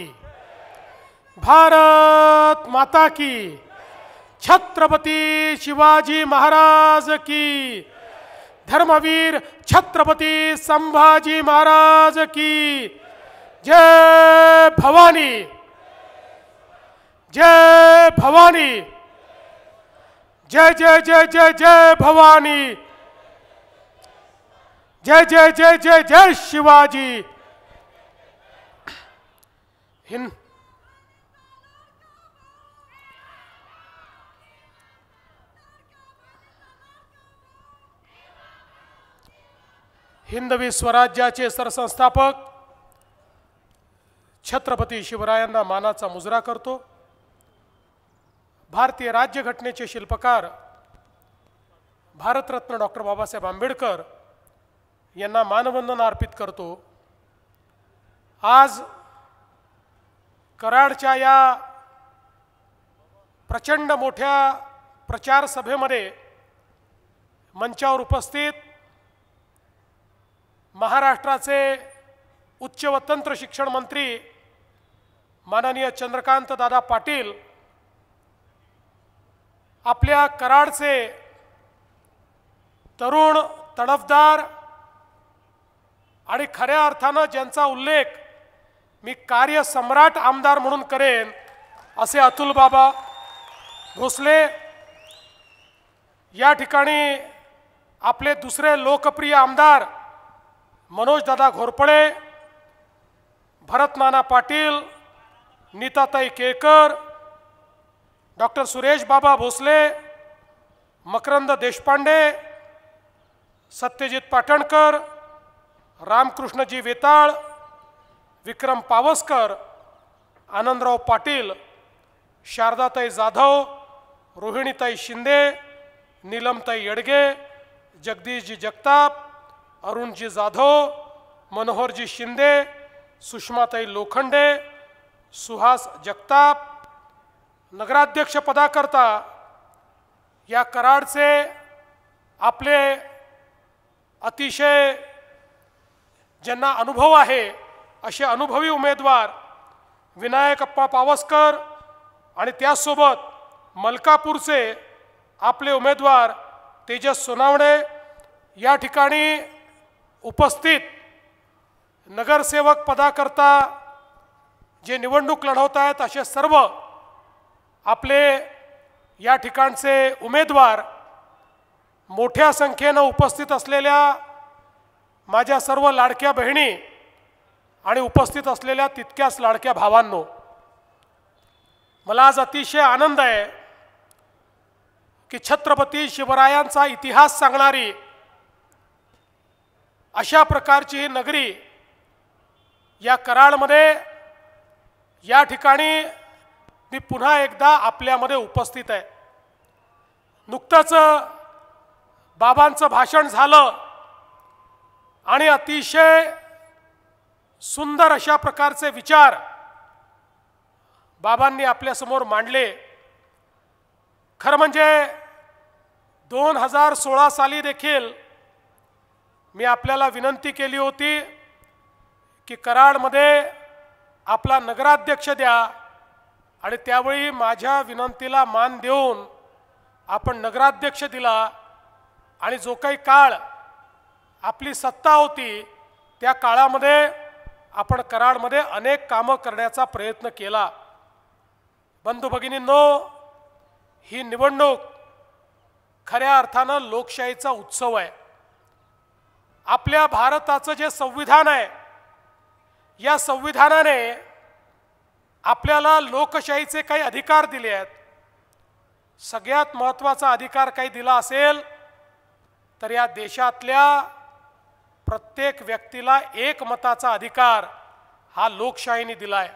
भारत माता की, छत्रपति शिवाजी महाराज की, धर्मवीर छत्रपति संभाजी महाराज की. जय भवानी, जय भवानी, जय जय जय जय जय भवानी, जय जय जय जय जय शिवाजी. हिंद हिंदवी स्वराज्याचे सरसंस्थापक छत्रपती शिवरायांना मानाचा मुजरा करतो. भारतीय राज्यघटनेचे शिल्पकार भारतरत्न डॉक्टर बाबासाहेब आंबेडकर यांना मानवंदना अर्पित करतो. आज कराडच्या या प्रचंड मोठ्या प्रचार सभेमध्ये मंचावर उपस्थित महाराष्ट्राचे उच्च व तंत्र शिक्षण मंत्री माननीय चंद्रकांत दादा पाटील, आपल्या कराडचे तरुण तडफदार आणि खऱ्या अर्थानं ज्यांचा उल्लेख मी कार्य सम्राट आमदार म्हणून करेन असे अतुल बाबा भोसले, या ठिकाणी आपले दुसरे लोकप्रिय आमदार मनोज दादा घोरपडे, भरत नाना पाटील, नीताताई केळकर, डॉक्टर सुरेश बाबा भोसले, मकरंद देशपांडे, सत्यजित पाटणकर, रामकृष्णजी वेताळ, विक्रम पावसकर, आनंदराव पाटील, शारदाताई जाधव, रोहिणीताई शिंदे, नीलमताई येडगे, जगदीशजी जगताप, अरुणजी जाधव, मनोहरजी शिंदे, सुषमाताई लोखंडे, सुहास जगताप, नगराध्यक्ष पदाकरता या कराडचे आपले अतिशय ज्यांना अनुभव आहे असे अनुभवी उमेदवार विनायकप्पा पावसकर आणि त्यासोबत मलकापूरचे आपले उमेदवार तेजस सोनावणे, या ठिकाणी उपस्थित नगरसेवक पदाकरता जे निवडणूक लढवत आहेत असे सर्व आपले या ठिकाणचे उमेदवार, मोठ्या संख्येनं उपस्थित असलेल्या माझ्या सर्व लाडक्या बहिणी आणि उपस्थित असलेल्या तितक्याच लाडक्या भावांनो, मला आज अतिशय आनंद आहे की छत्रपती शिवरायांचा इतिहास सांगणारी अशा प्रकारची ही नगरी या कराडमध्ये या ठिकाणी मी पुन्हा एकदा आपल्यामध्ये उपस्थित आहे। नुकतंच बाबांचं भाषण झालं आणि अतिशय सुंदर अशा प्रकारचे विचार बाबांनी आपल्यासमोर मांडले। खरं म्हणजे 2016 साली देखील मी आपल्याला विनंती केली होती की कराडमध्ये आपला नगराध्यक्ष द्या, आणि त्यावेळी माझ्या विनंतीला मान देऊन आपण नगराध्यक्ष दिला, आणि जो काही काळ आपली सत्ता होती त्या काळामध्ये आपण कराडमध्ये अनेक कामं करण्याचा प्रयत्न केला। बंधू भगिनींनो, ही निवडणूक खऱ्या अर्थानं लोकशाहीचा उत्सव आहे। आपल्या भारताचं जे संविधान आहे, या संविधानाने आपल्याला लोकशाहीचे काही अधिकार दिले आहेत। सगळ्यात महत्त्वाचा अधिकार काही दिला असेल तर या देशातल्या प्रत्येक व्यक्तीला एक मताचा अधिकार हा लोकशाहीने दिला आहे।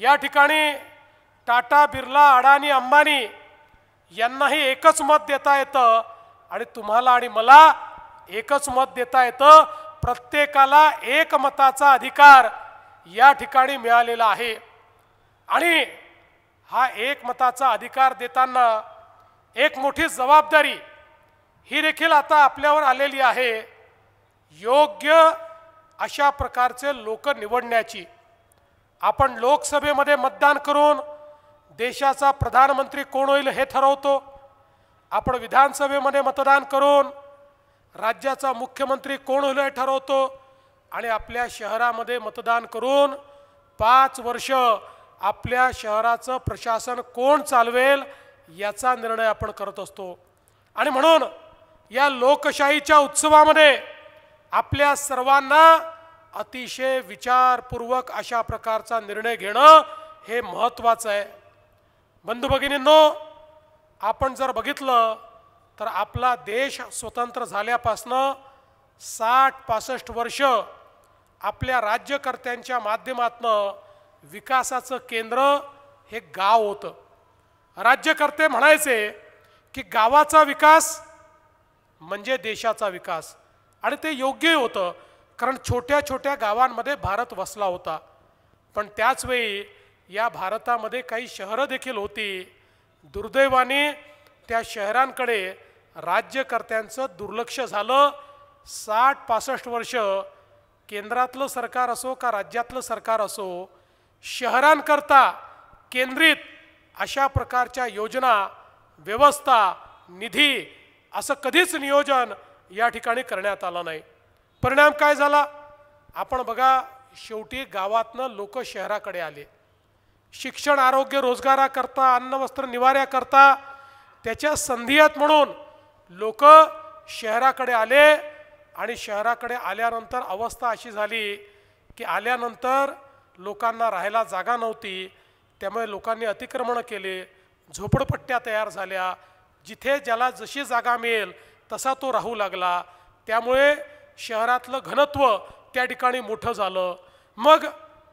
या ठिकाणी टाटा, बिर्ला, अडाणी, अंबानी यांनाही एकच मत देता येतं, आणि तुम्हाला आणि मला एकच मत देता येतं। प्रत्येकाला एक मताचा अधिकार या ठिकाणी मिळालेला आहे, आणि हा एक मताचा अधिकार देताना एक मोठी जबाबदारी ही देखील आता आपल्यावर आलेली आहे, योग्य अशा प्रकारचे लोक निवडण्याची। आपण लोकसभेमध्ये मतदान करून देशाचा प्रधानमंत्री कोण होईल हे ठरवतो, आपण विधानसभेमध्ये मतदान करून राज्याचा मुख्यमंत्री कोण होईल हे ठरवतो, आणि आपल्या शहरामध्ये मतदान करून 5 वर्ष आपल्या शहराचं प्रशासन कोण चालवेल याचा निर्णय आपण करत असतो। आणि म्हणून या लोकशाहीच्या उत्सवामध्ये आपल्या सर्वांना अतिशय विचारपूर्वक अशा प्रकारचा निर्णय घेणं हे महत्त्वाचं आहे। बंधू भगिनींनो, आपण जर बघितलं तर आपला देश स्वतंत्र झाल्यापासनं 60-65 वर्ष आपल्या राज्यकर्त्यांच्या माध्यमातून विकासाचं केंद्र हे गाव होतं। राज्यकर्ते म्हणायचे की गावाचा विकास म्हणजे देशाचा विकास, आणि ते योग्य होतं, कारण छोट्या छोट्या गावांमध्ये भारत वसला होता। पण त्याच वेळी या भारतामध्ये काही शहरं देखील होती। दुर्दैवाने त्या शहरांकडे राज्यकर्त्यांचं दुर्लक्ष झालं। 60-65 वर्ष केंद्रातलं सरकार असो का राज्यातलं सरकार असो, शहरांकरता केंद्रित अशा प्रकारच्या योजना, व्यवस्था, निधी असं कधीच नियोजन या ठिकाणी करण्यात आलं नाही। परिणाम काय झाला आपण बघा, शेवटी गावातनं लोक शहराकडे आले। शिक्षण, आरोग्य, रोजगाराकरता, अन्न, वस्त्र, निवाऱ्याकरता त्याच्या संधी आहेत म्हणून लोक शहराकडे आले, आणि शहराकडे आल्यानंतर अवस्था अशी झाली की आल्यानंतर लोकांना राहायला जागा नव्हती, त्यामुळे लोकांनी अतिक्रमण केले, झोपडपट्ट्या तयार झाल्या, जिथे ज्याला जशी जागा मिळेल तसा तो राहू लागला। त्यामुळे शहरातलं घनत्व त्या ठिकाणी मोठं झालं। मग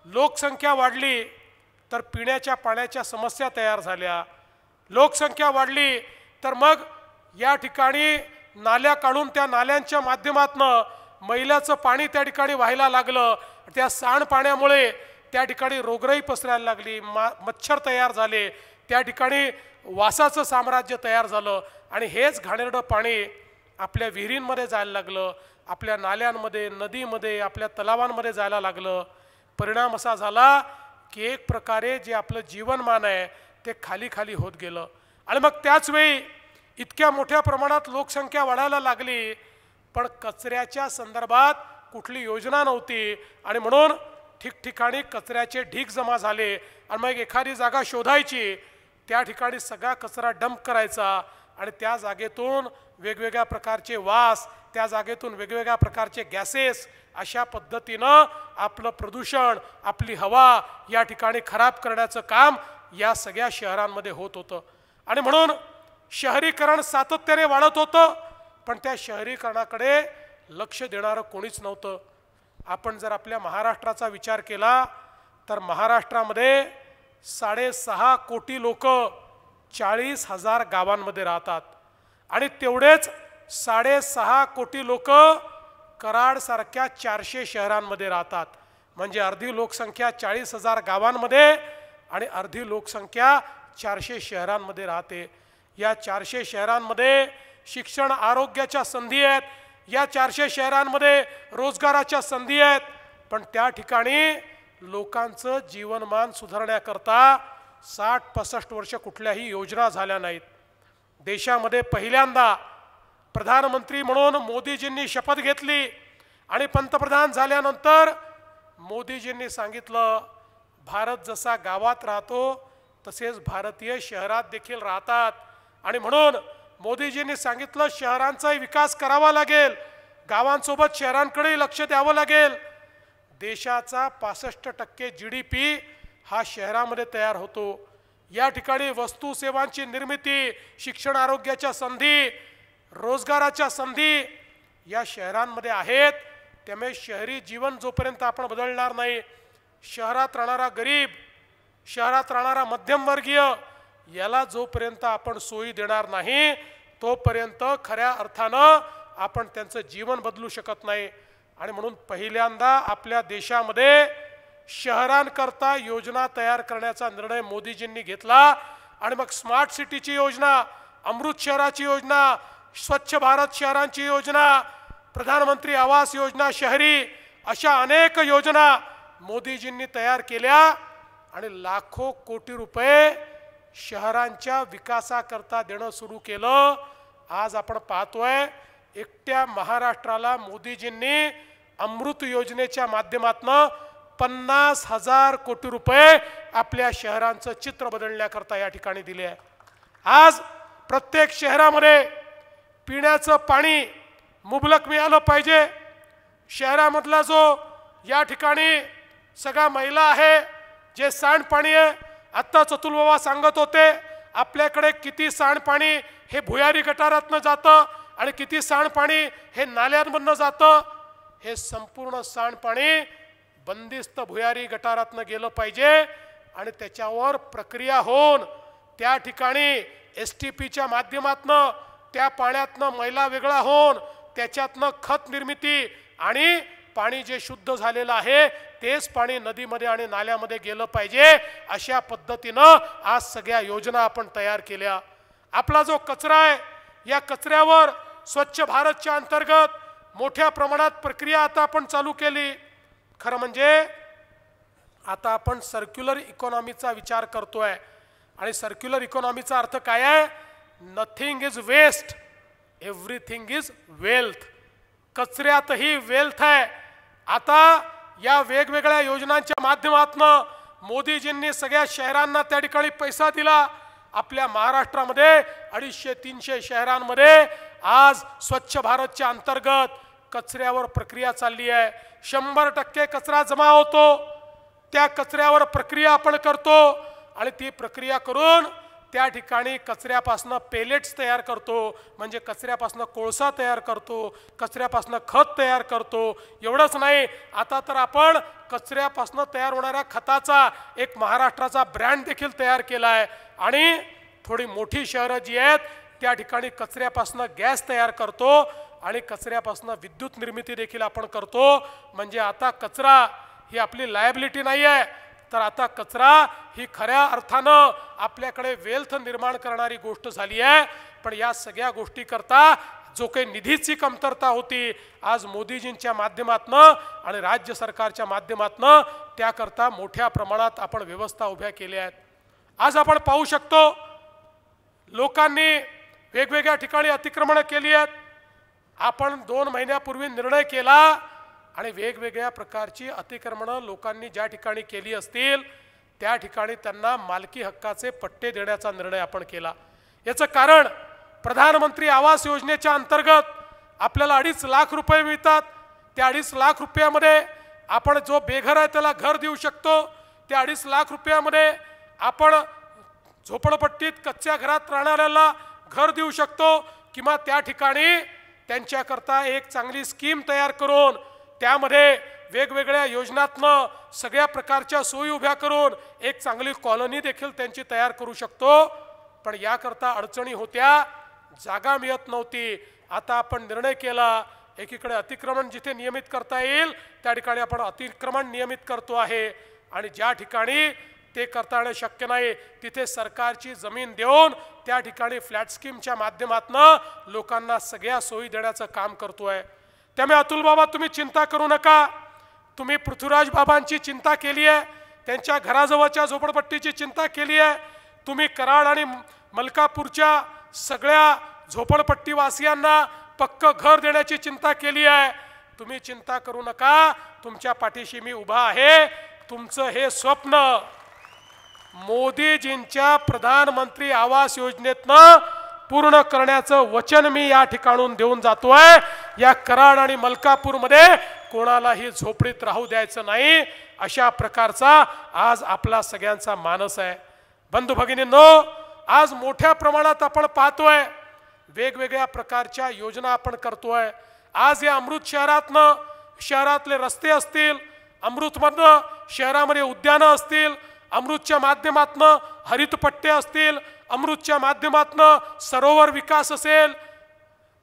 लोकसंख्या वाढली तर पिण्याच्या पाण्याच्या समस्या तयार झाल्या, लोकसंख्या वाढली तर मग या ठिकाणी नाल्या काढून त्या नाल्यांच्या माध्यमातून मैलाचं पाणी त्या ठिकाणी व्हायला लागलं। त्या सांडपाण्यामुळे त्या ठिकाणी रोगराई पसरायला लागली, मच्छर तयार झाले, त्या ठिकाणी वासाचं साम्राज्य तयार झालं, आणि हेच घाणेरडं पाणी आपल्या विहिरींमध्ये जायला लागलं, आपल्या नाल्यांमध्ये, नदीमध्ये, आपल्या तलावांमध्ये जायला लागलं। परिणाम असा झाला की एक प्रकारे जे आपलं जीवनमान आहे ते खाली खाली होत गेलं। आणि मग त्याच वेळी इतक्या मोठ्या प्रमाणात लोकसंख्या वाढायला लागली, पण कचऱ्याच्या संदर्भात कुठली योजना नव्हती, आणि म्हणून ठिकठिकाणी कचऱ्याचे ढीग जमा झाले। आणि मग एखादी जागा शोधायची त्या ठिकाणी सगळा कचरा डंप करायचा आणि त्या जागेतून वेगवेगळ्या प्रकारचे वास, त्या जागेतून वेगवेगळ्या प्रकारचे गॅसेस, अशा पद्धतीनं आपलं प्रदूषण, आपली हवा या ठिकाणी खराब करण्याचं काम या सगळ्या शहरांमध्ये होत होतं. आणि म्हणून शहरीकरण सातत्याने वाढत होतं, पण त्या शहरीकरणाकडे लक्ष देणारं कोणीच नव्हतं. आपण जर आपल्या महाराष्ट्राचा विचार केला तर महाराष्ट्रामध्ये 6.5 कोटी लोक 40,000 गावांमध्ये राहतात आणि तेवढेच 6.5 कोटी लोक कराडसारख्या 400 शहरांमध्ये राहतात. म्हणजे अर्धी लोकसंख्या 40,000 गावांमध्ये आणि अर्धी लोकसंख्या 400 शहरांमध्ये राहते. या 400 शहरांमध्ये शिक्षण आरोग्याच्या संधी आहेत, या 400 शहरांमध्ये रोजगाराच्या संधी आहेत, पण त्या ठिकाणी लोकांचं जीवनमान सुधारण्याकरता 60-65 वर्ष कुठल्याही योजना झाल्या नाहीत. देशामध्ये पहिल्यांदा प्रधानमंत्री म्हणून मोदीजींनी शपथ घेतली आणि पंतप्रधान झाल्यानंतर मोदीजींनी सांगितलं, भारत जसा गावात राहतो तसेच भारतीय शहरात देखील राहतात. आणि म्हणून मोदीजींनी सांगितलं, शहरांचाही विकास करावा लागेल, गावांसोबत शहरांकडेही लक्ष द्यावं लागेल. देशाचा 65% GDP हा शहरामध्ये तयार होतो. या ठिकाणी वस्तू सेवांची निर्मिती, शिक्षण आरोग्याच्या संधी, रोजगाराच्या संधी या शहरांमध्ये आहेत. त्यामुळे शहरी जीवन जोपर्यंत आपण बदलणार नाही, शहरात राहणारा गरीब, शहरात राहणारा मध्यमवर्गीय याला जोपर्यंत आपण सोयी देणार नाही तोपर्यंत खऱ्या अर्थानं आपण त्यांचं जीवन बदलू शकत नाही. आणि म्हणून पहिल्यांदा आपल्या देशामध्ये शहरांकरता योजना तयार करण्याचा निर्णय मोदीजींनी घेतला. आणि मग स्मार्ट सिटीची योजना, अमृत शहराची योजना, स्वच्छ भारत शहरांची योजना, प्रधानमंत्री आवास योजना शहरी, अशा अनेक योजना मोदीजींनी तयार केल्या आणि लाखो कोटी रुपये शहरांच्या विकासाकरता देणं सुरू केलं. आज आपण पाहतोय एकट्या महाराष्ट्राला मोदीजींनी अमृत योजनेच्या माध्यमातून 50,000 कोटी रुपये आपल्या शहरांचं चित्र बदलण्याकरता या ठिकाणी दिले आहे. आज प्रत्येक शहरामध्ये पिण्याचं पाणी मुबलक मिळालं पाहिजे. शहरामधला जो या ठिकाणी सगळा मैला आहे, जे सांडपाणी आहे, आत्ता चतुर्बाबा सांगत होते आपल्याकडे किती सांडपाणी हे भुयारी गटारातनं जातं आणि किती सांडपाणी हे नाल्यांमधनं जातं. हे संपूर्ण सांडपाणी बंदिस्त भुयारी गटारातनं गेलं पाहिजे आणि त्याच्यावर प्रक्रिया होऊन त्या ठिकाणी STPच्या माध्यमातनं त्या पाण्यातनं मैला वेगळा होऊन त्याच्यातनं खत निर्मिती आणि पाणी जे शुद्ध झालेलं आहे तेच पाणी नदीमध्ये आणि नाल्यामध्ये गेलं पाहिजे. अशा पद्धतीनं आज सगळ्या योजना आपण तयार केल्या. आपला जो कचरा आहे या कचऱ्यावर स्वच्छ भारतच्या अंतर्गत मोठ्या प्रमाणात प्रक्रिया आता आपण चालू केली. खरं म्हणजे आता आपण सर्क्युलर इकॉनॉमीचा विचार करतोय आणि सर्क्युलर इकॉनॉमीचा अर्थ काय आहे? Nothing is waste, everything is wealth. कचऱ्यातही वेल्थ आहे. आता या वेगवेगळ्या योजनांच्या माध्यमातून मोदीजींनी सगळ्या शहरांना त्या ठिकाणी पैसा दिला. आपल्या महाराष्ट्रामध्ये 250-300 शहरांमध्ये आज स्वच्छ भारतच्या अंतर्गत कचऱ्यावर प्रक्रिया चालली आहे. 100% कचरा जमा होतो, त्या कचऱ्यावर प्रक्रिया आपण करतो आणि ती प्रक्रिया करून त्या ठिकाणी कचऱ्यापासून पेलेट्स तयार करतो, म्हणजे कचऱ्यापासून कोळसा तयार करतो, कचऱ्यापासून खत तयार करतो. एवढंच नाही, आता तर आपण कचऱ्यापासून तयार होणाऱ्या खताचा एक महाराष्ट्राचा ब्रँड देखील तयार केला आहे. आणि थोडी मोठी शहरं जी आहेत त्या ठिकाणी कचऱ्यापासून गॅस तयार करतो आणि कचऱ्यापासून विद्युत निर्मिती देखील आपण करतो. म्हणजे आता कचरा ही आपली लायबिलिटी नाही आहे, तर आता कचरा ही खऱ्या अर्थानं आपल्याकडे वेल्थ निर्माण करणारी गोष्ट झाली आहे. पण या सगळ्या गोष्टी करता जो काही निधीची कमतरता होती, आज मोदीजींच्या माध्यमातून आणि राज्य सरकारच्या माध्यमातून त्याकरता मोठ्या प्रमाणात आपण व्यवस्था उभ्या केल्या आहेत. आज आपण पाहू शकतो लोकांनी वेगवेगळ्या ठिकाणी अतिक्रमण केली आहेत. आपण 2 महिन्यापूर्वी निर्णय केला आणि वेगवेगळ्या प्रकारची अतिक्रमणं लोकांनी ज्या ठिकाणी केली असतील त्या ठिकाणी त्यांना मालकी हक्काचे पट्टे देण्याचा निर्णय आपण केला। याचं कारण प्रधानमंत्री आवास योजनेच्या अंतर्गत आपल्याला 2.5 लाख रुपये मिळतात। त्या 2.5 लाख रुपयामध्ये आपण जो बेघर आहे त्याला घर देऊ शकतो। त्या 2.5 लाख रुपयामध्ये आपण झोपडपट्टीत कच्च्या घरात राहणाऱ्याला घर देऊ शकतो किंवा त्या ठिकाणी त्यांच्याकरता एक चांगली स्कीम तयार करून त्यामध्ये वेगवेगळ्या योजनांतनं सगळ्या प्रकारच्या सोयी उभ्या करून एक चांगली कॉलनी देखील त्यांची तयार करू शकतो। पण याकरता अडचणी होत्या, जागा मिळत नव्हती। आता आपण निर्णय केला, एकीकडे अतिक्रमण जिथे नियमित करता येईल त्या ठिकाणी आपण अतिक्रमण नियमित करतो आहे आणि ज्या ठिकाणी ते करता येणं शक्य नाही तिथे सरकारची जमीन देऊन त्या ठिकाणी फ्लॅट स्कीमच्या माध्यमातून लोकांना सगळ्या सोयी देण्याचं काम करतोय। त्यामुळे अतुल बाबा तुम्ही चिंता करू नका। तुम्ही पृथ्वीराज बाबांची चिंता केली आहे, त्यांच्या घराजवळच्या झोपडपट्टीची चिंता केली आहे, तुम्ही कराड आणि मलकापूरच्या सगळ्या झोपडपट्टीवासियांना पक्क घर देण्याची चिंता केली आहे। तुम्ही चिंता करू नका, तुमच्या पाठीशी मी उभा आहे। तुमचं हे स्वप्न मोदीजींच्या प्रधानमंत्री आवास योजनेतनं पूर्ण करण्याचं वचन मी या ठिकाणून देऊन जातोय। या कराड आणि मलकापूरमध्ये कोणालाही झोपडीत राहू द्यायचं नाही, अशा प्रकारचा आज आपला सगळ्यांचा मानस आहे। बंधू भगिनींनो, आज मोठ्या प्रमाणात आपण पाहतोय वेगवेगळ्या प्रकारच्या योजना आपण करतोय। आज या अमृत शहरातले रस्ते असतील, अमृतमधनं शहरामध्ये उद्यानं असतील, अमृतच्या माध्यमातनं हरित पट्टे असतील, अमृतच्या माध्यमातनं सरोवर विकास असेल,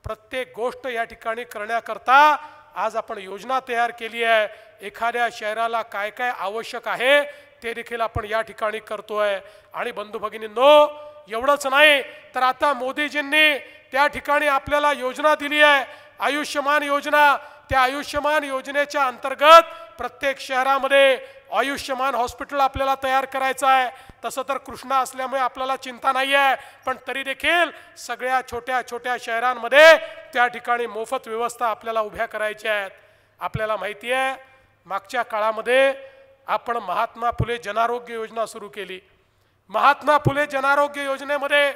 प्रत्येक गोष्ट या ठिकाणी करण्याकरता आज आपण योजना तयार केली आहे। एखाद्या शहराला काय काय आवश्यक आहे ते देखील आपण या ठिकाणी करतोय। आणि बंधू भगिनींनो, एवढंच नाही तर आता मोदीजींनी त्या ठिकाणी आपल्याला योजना दिली आहे, आयुष्यमान योजना। त्या आयुष्यमान योजनेच्या अंतर्गत प्रत्येक शहरामध्ये आयुष्यमान हॉस्पिटल आपल्याला तयार करायचं आहे। तसं तर कृष्णा असल्यामुळे आपल्याला चिंता नाही आहे, पण तरी देखील सगळ्या छोट्या छोट्या शहरांमध्ये त्या ठिकाणी मोफत व्यवस्था आपल्याला उभ्या करायच्या आहेत। आपल्याला माहिती आहे मागच्या काळामध्ये आपण महात्मा फुले जनारोग्य योजना सुरू केली। महात्मा फुले जनारोग्य योजनेमध्ये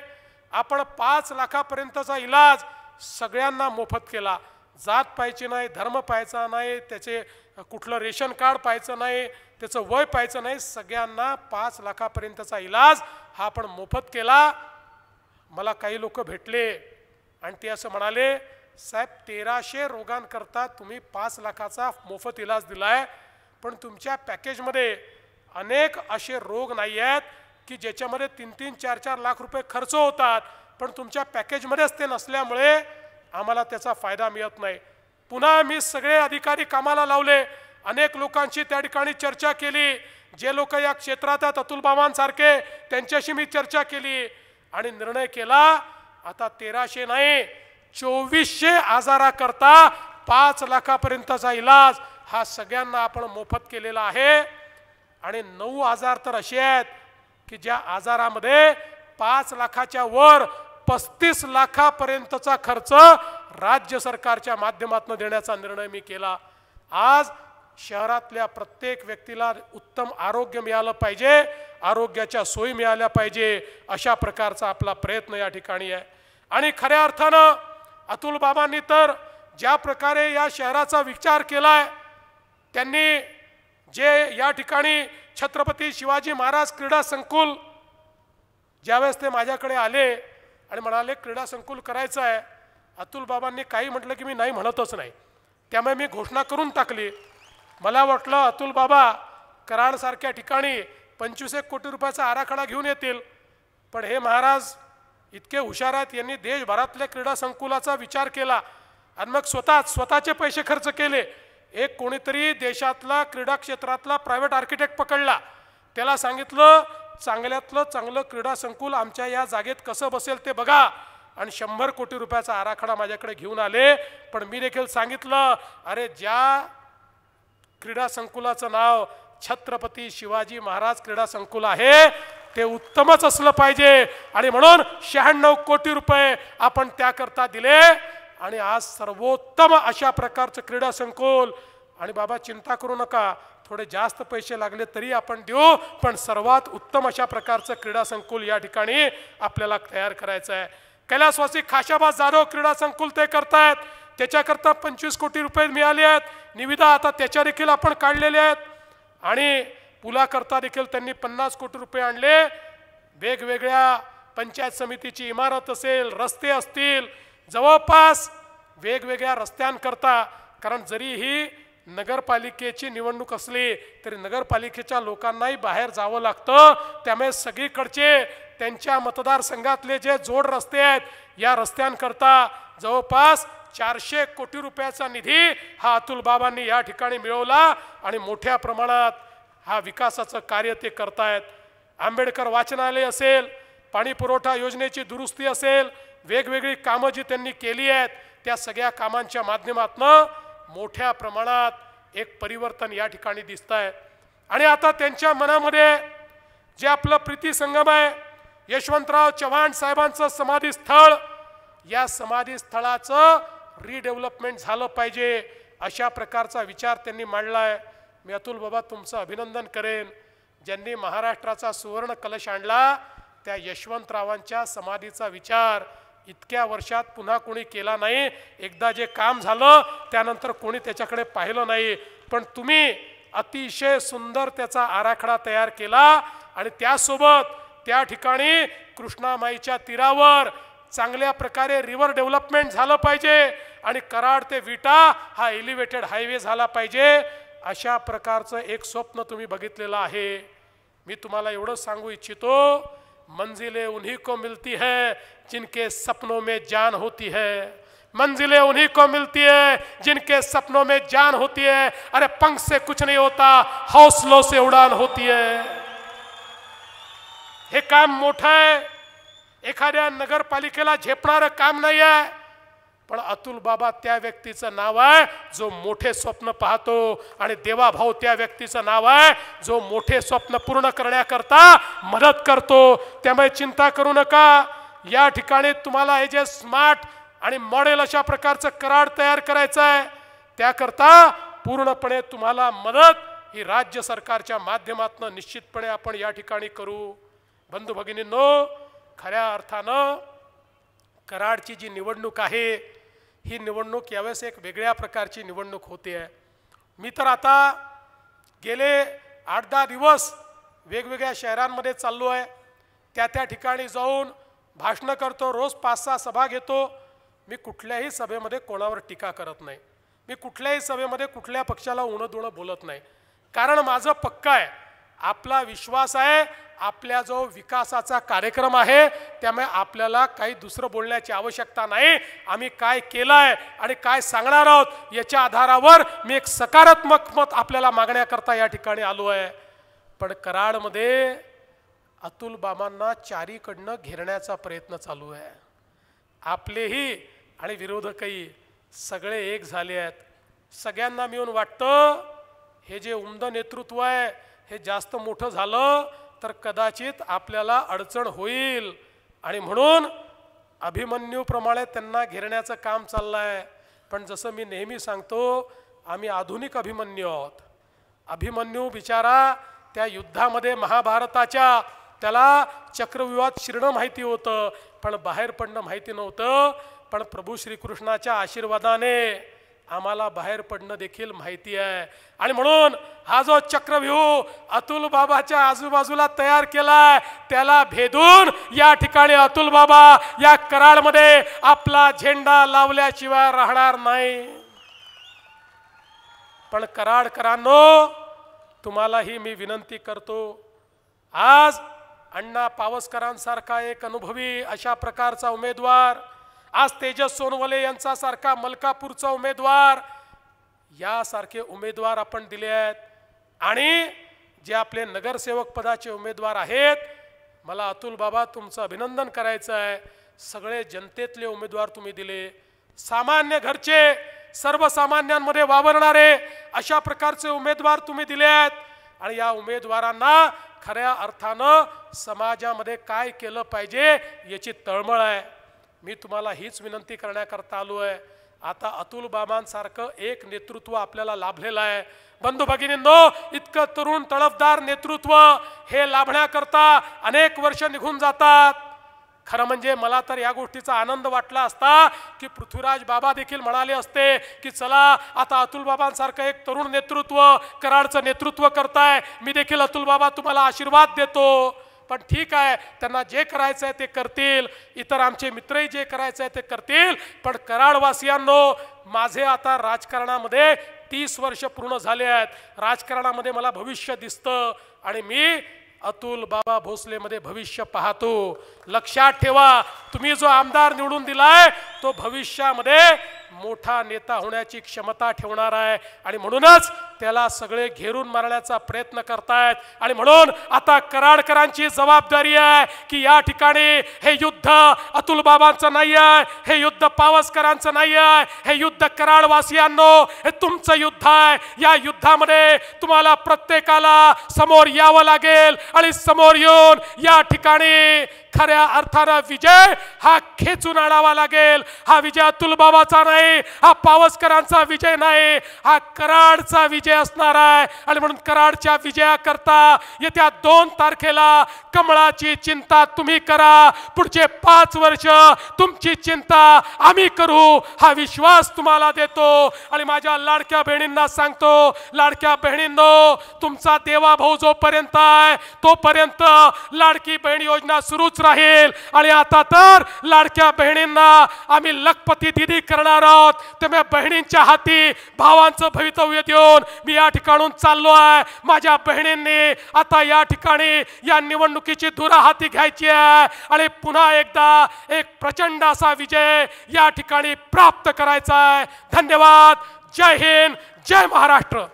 आपण 5 लाखापर्यंतचा इलाज सगळ्यांना मोफत केला। जात पाहायची नाही, धर्म पाहायचा नाही, त्याचे कुठलं रेशन कार्ड पाहायचं नाही, त्याचं वय पाहायचं नाही, सगळ्यांना 5 लाखापर्यंतचा इलाज हा आपण मोफत केला। मला काही लोक भेटले आणि ते असं म्हणाले, साहेब 1300 रोगांकरता तुम्ही 5 लाखाचा मोफत इलाज दिलाय, पण तुमच्या पॅकेजमध्ये अनेक असे रोग नाही आहेत की ज्याच्यामध्ये 3-3, 4-4 लाख रुपये खर्च होतात, पण तुमच्या पॅकेजमध्येच ते नसल्यामुळे आम्हाला त्याचा फायदा मिळत नाही। पुन्हा मी सगळे अधिकारी कामाला लावले, अनेक लोकांशी त्या ठिकाणी चर्चा केली, जे लोक या क्षेत्रात आहेत अतुल बाबांसारखे त्यांच्याशी मी चर्चा केली आणि निर्णय केला, आता 1300 नाही 2400 आजाराकरता 5 लाखापर्यंतचा इलाज हा सगळ्यांना आपण मोफत केलेला आहे। आणि 9 आजार तर असे आहेत की ज्या आजारामध्ये 5 लाखाच्या वर 35 लाखापर्यंतचा खर्च राज्य सरकारच्या माध्यमातून देण्याचा निर्णय मी केला। आज शहरातल्या प्रत्येक व्यक्तीला उत्तम आरोग्य मिळालं पाहिजे, आरोग्याच्या सोयी मिळाल्या पाहिजे, अशा प्रकारचा आपला प्रयत्न या ठिकाणी आहे। आणि खऱ्या अर्थानं अतुल बाबांनी तर ज्या प्रकारे या शहराचा विचार केलाय, त्यांनी जे या ठिकाणी छत्रपती शिवाजी महाराज क्रीडा संकुल, ज्यावेळेस ते माझ्याकडे आले आणि म्हणाले क्रीडा संकुल करायचं आहे, अतुल बाबांनी काही म्हटलं की मी नाही म्हणतच नाही, त्यामुळे मी घोषणा करून टाकली। मला वाटलं अतुल बाबा कराडसारख्या ठिकाणी 25 कोटी रुपयाचा आराखडा घेऊन येतील, पण हे महाराज इतके हुशार आहेत, यांनी देशभरातल्या क्रीडा संकुलाचा विचार केला आणि मग स्वतःचे पैसे खर्च केले। एक कोणीतरी देशातला क्रीडा क्षेत्रातला प्रायव्हेट आर्किटेक्ट पकडला, त्याला सांगितलं चांगल्यातलं चांगलं क्रीडा संकुल आमच्या या जागेत कसं बसेल ते बघा, आणि 100 कोटी रुपयाचा आराखडा माझ्याकडे घेऊन आले। पण मी देखील सांगितलं, अरे ज्या क्रीडा संकुलाचं नाव छत्रपती शिवाजी महाराज क्रीडा संकुल आहे ते उत्तमच असलं पाहिजे, आणि म्हणून 96 कोटी रुपये आपण त्याकरता दिले आणि आज सर्वोत्तम अशा प्रकारचं क्रीडा संकुल। आणि बाबा चिंता करू नका, थोडे जास्त पैसे लागले तरी आपण देऊ, पण सर्वात उत्तम अशा प्रकारचं क्रीडा संकुल या ठिकाणी आपल्याला तयार करायचं आहे. कैलासवासी खाशाबा जाधव क्रीडा संकुल ते करतायत, त्याच्याकरता 25 कोटी रुपये मिळाले आहेत. निविदा आता त्याच्या देखील आपण काढलेले आहेत आणि पुलाकरता देखील त्यांनी 50 कोटी रुपये आणले. वेगवेगळ्या पंचायत समितीची इमारत असेल, रस्ते असतील, जवळपास वेगवेगळ्या रस्त्यांकरता, कारण जरी ही नगरपालिकेची निवडणूक असली तरी नगरपालिकेच्या लोकांनाही बाहेर जावं लागतं. त्यामुळे सगळीकडचे त्यांच्या मतदारसंघातले जे जोड रस्ते आहेत या रस्त्यांकरता जवळपास 400 कोटी रुपयाचा निधी हा अतुल बाबांनी या ठिकाणी मिळवला आणि मोठ्या प्रमाणात हा विकासाचं कार्य ते करतायत. आंबेडकर वाचनालय असेल, पाणी पुरवठा योजनेची दुरुस्ती असेल, वेगवेगळी कामं जी त्यांनी केली आहेत त्या सगळ्या कामांच्या माध्यमातून मोठ्या प्रमाणात एक परिवर्तन या ठिकाणी दिसत आहे. आणि आता त्यांच्या मनामध्ये जे आपलं प्रीती संगम आहे, यशवंतराव चव्हाण साहेबांचं समाधी स्थळ, या समाधी स्थळाचं रिडेव्हलपमेंट झालं पाहिजे अशा प्रकारचा विचार त्यांनी मांडला आहे. मी अतुल बाबा तुमचं अभिनंदन करेन. ज्यांनी महाराष्ट्राचा सुवर्ण कलश आणला त्या यशवंतरावांच्या समाधीचा विचार इतक्या वर्षात पुन्हा कोणी केला नाही. एकदा जे काम झालं त्यानंतर कोणी त्याच्याकडे पाहिलं नाही, पण तुम्ही अतिशय सुंदर त्याचा आराखडा तयार केला आणि त्यासोबत त्या ठिकाणी कृष्णामाईच्या तीरावर चांगल्या प्रकारे रिव्हर डेव्हलपमेंट झालं पाहिजे आणि कराड ते विटा हा एलिव्हेटेड हायवे झाला पाहिजे. अशा प्रकारचं एक स्वप्न तुम्ही बघितलेलं आहे. मी तुम्हाला एवढं सांगू इच्छितो, मंजिलें उन्हीं को मिलती है जिनके सपनों में जान होती है. मंजिलें उन्हीं को मिलती है जिनके सपनों में जान होती है. अरे पंख से कुछ नहीं होता, हौसलों से उड़ान होती है. हे काम मोठं आहे, एखाद्या नगरपालिकेला झेपणारं काम नाही आहे, पण अतुल बाबा त्या व्यक्तीचं नाव आहे जो मोठे स्वप्न पाहतो आणि देवाभाऊ त्या व्यक्तीचं नाव आहे जो मोठे स्वप्न पूर्ण करण्याकरता मदत करतो. त्यामुळे चिंता करू नका. या ठिकाणी तुम्हाला हे जे स्मार्ट आणि मॉडेल अशा प्रकारचं कराड तयार करायचं आहे त्याकरता पूर्णपणे तुम्हाला मदत ही राज्य सरकारच्या माध्यमातून निश्चितपणे आपण या ठिकाणी करू. बंधू भगिनींनो, खऱ्या अर्थानं कराडची जी निवडणूक आहे ही निवडणूक यावेळेस एक वेगळ्या प्रकारची निवडणूक होते आहे. मी तर आता गेले 8-10 दिवस वेगवेगळ्या शहरांमध्ये चाललो आहे. त्या ठिकाणी जाऊन भाषणं करतो, रोज 5-6 सभा घेतो. मी कुठल्याही सभेमध्ये कोणावर टीका करत नाही. मी कुठल्याही सभेमध्ये कुठल्या पक्षाला उणं बोलत नाही. कारण माझं पक्का आहे, आपला विश्वास आहे, आपल्या जो विकासाचा कार्यक्रम आहे त्यामुळे आपल्याला काही दुसरं बोलण्याची आवश्यकता नाही. आम्ही काय केलं आहे आणि काय सांगणार आहोत याच्या आधारावर मी एक सकारात्मक मत आपल्याला मागण्याकरता या ठिकाणी आलो आहे. पण कराडमध्ये अतुल बाबांना चारीकडनं घेरण्याचा प्रयत्न चालू आहे. आपलेही आणि विरोधकही सगळे एक झाले आहेत. सगळ्यांना मिळून वाटतं हे जे उमद नेतृत्व आहे हे जास्त मोठं झालं तर कदाचित आपल्याला अडचण होईल आणि म्हणून अभिमन्यूप्रमाणे त्यांना घेरण्याचं काम चाललं आहे. पण जसं मी नेहमी सांगतो, आम्ही आधुनिक अभिमन्यू आहोत. अभिमन्यू बिचारा त्या युद्धामध्ये महाभारताच्या त्याला चक्रव्यूहात शिरणं माहिती होतं पण बाहेर पडणं माहिती नव्हतं. पण प्रभू श्रीकृष्णाच्या आशीर्वादाने आम्हाला बाहेर पडणं देखील माहिती आहे आणि म्हणून हा जो चक्रव्यूह अतुल बाबाच्या आजूबाजूला तयार केलाय त्याला भेदून या ठिकाणी अतुल बाबा या कराडमध्ये आपला झेंडा लावल्याशिवाय राहणार नाही. पण कराडकरांनो, तुम्हालाही मी विनंती करतो, आज अण्णा पावसकरांसारखा एक अनुभवी अशा प्रकारचा उमेदवार, आज तेजस सोनवले यांचा सारखा मलकापूरचा उमेदवार, यासारखे उमेदवार आपण दिले आहेत. आणि जे आपले नगरसेवक पदाचे उमेदवार आहेत, मला अतुल बाबा तुमचं अभिनंदन करायचं आहे. सगळे जनतेतले उमेदवार तुम्ही दिले, सामान्य घरचे, सर्वसामान्यांमध्ये वावरणारे अशा प्रकारचे उमेदवार तुम्ही दिले आहेत. आणि या उमेदवारांना खऱ्या अर्थानं समाजामध्ये काय केलं पाहिजे याची तळमळ आहे. मी तुम्हाला हीच विनंती करण्याकरता आलो आहे. आता अतुल बाबांसारखं एक नेतृत्व आपल्याला लाभलेलं आहे. बंधू भगिनींनो, इतकं तरुण तळपदार नेतृत्व हे लाभण्याकरता अनेक वर्ष निघून जातात. खरं म्हणजे मला तर या गोष्टीचा आनंद वाटला असता की पृथ्वीराज बाबा देखील म्हणाले असते की चला आता अतुल बाबांसारखं एक तरुण नेतृत्व कराडचं नेतृत्व करताय, मी देखील अतुल बाबा तुम्हाला आशीर्वाद देतो. पण ठीक आहे, त्यांना जे करायचं आहे ते करतील, इतर आमचे मित्रही जे करायचं आहे ते करतील. पण कराडवासियांनो, माझे आता राजकारणामध्ये 30 वर्ष पूर्ण झाले आहेत. राजकारणामध्ये मला भविष्य दिसतं आणि मी अतुल बाबा भोसले मध्ये भविष्य पाहतो. लक्षात ठेवा, तुम्ही जो आमदार निवडून दिलाय तो भविष्यामध्ये मोठा नेता होण्याची क्षमता ठेवणार आहे आणि म्हणूनच त्याला सगळे घेरून मारण्याचा प्रयत्न करतायत. आणि म्हणून आता कराडकरांची जबाबदारी आहे की या ठिकाणी हे युद्ध अतुल बाबांचं नाही आहे, हे युद्ध पावसकरांचं नाही आहे, हे युद्ध कराडवासियांनो हे तुमचं युद्ध आहे. या युद्धामध्ये तुम्हाला प्रत्येकाला समोर यावं लागेल आणि समोर येऊन या ठिकाणी खऱ्या अर्थानं विजय हा खेचून आणावा लागेल. हा विजय अतुल बाबाचा नाही, हा पावसकरांचा विजय नाही, हा कराडचा विजय असणार आहे. आणि म्हणून कराडच्या विजयाकरता येत्या 2 तारखेला कमळाची चिंता तुम्ही करा, पुढचे 5 वर्ष तुमची चिंता आम्ही करू, हा विश्वास तुम्हाला देतो. आणि माझ्या लाडक्या बहिणींना सांगतो, लाडक्या बहिणींनो, तुमचा देवा भाऊ जोपर्यंत आहे तोपर्यंत लाडकी बहीण योजना सुरूच राहील. आणि आता तर लाडक्या बहिणींना आम्ही लखपती दिदी करणार आहोत. त्यामुळे बहिणींच्या हाती भावांचं भवितव्य देऊन मी या ठिकाणून चाललो आहे. माझ्या बहिणींनी आता या ठिकाणी या निवडणुकीची धुरा हाती घ्यायची आहे आणि पुन्हा एकदा एक प्रचंड असा विजय या ठिकाणी प्राप्त करायचा आहे. धन्यवाद. जय हिंद, जय महाराष्ट्र.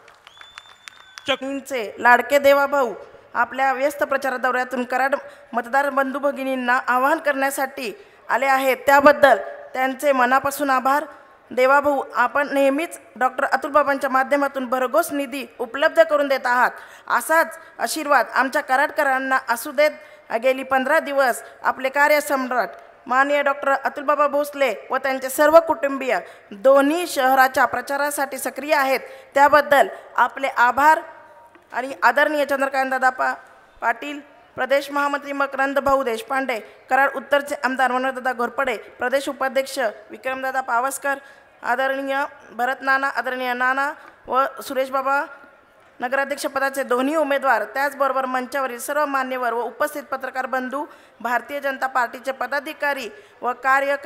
लाडके देवा भाऊ आपल्या व्यस्त प्रचार दौऱ्यातून कराड मतदार बंधू भगिनींना आवाहन करण्यासाठी आले आहेत, त्याबद्दल त्यांचे मनापासून आभार. देवाभाऊ, आपण नेहमीच डॉक्टर अतुल बाबांच्या माध्यमातून भरघोस निधी उपलब्ध करून देत आहात. असाच आशीर्वाद आमच्या कराडकरांना असू देत. गेली 15 दिवस आपले कार्यसम्राट माननीय डॉक्टर अतुल बाबा भोसले व त्यांचे सर्व कुटुंबीय दोन्ही शहराच्या प्रचारासाठी सक्रिय आहेत, त्याबद्दल आपले आभार. आणि आदरणीय चंद्रकांत दादा पाटील, प्रदेश महामंत्री मकरंद भाऊ देशपांडे, कराड उत्तरचे आमदार मनोहरदादा घोरपडे, प्रदेश उपाध्यक्ष विक्रमदादा पावसकर, आदरणीय भरत नाना, आदरणीय नाना व सुरेश बाबा, नगराध्यक्षपदाचे दोन्ही उमेदवार, त्याचबरोबर मंचावरील सर्व मान्यवर व उपस्थित पत्रकार बंधू, भारतीय जनता पार्टीचे पदाधिकारी व कार्यकर्ते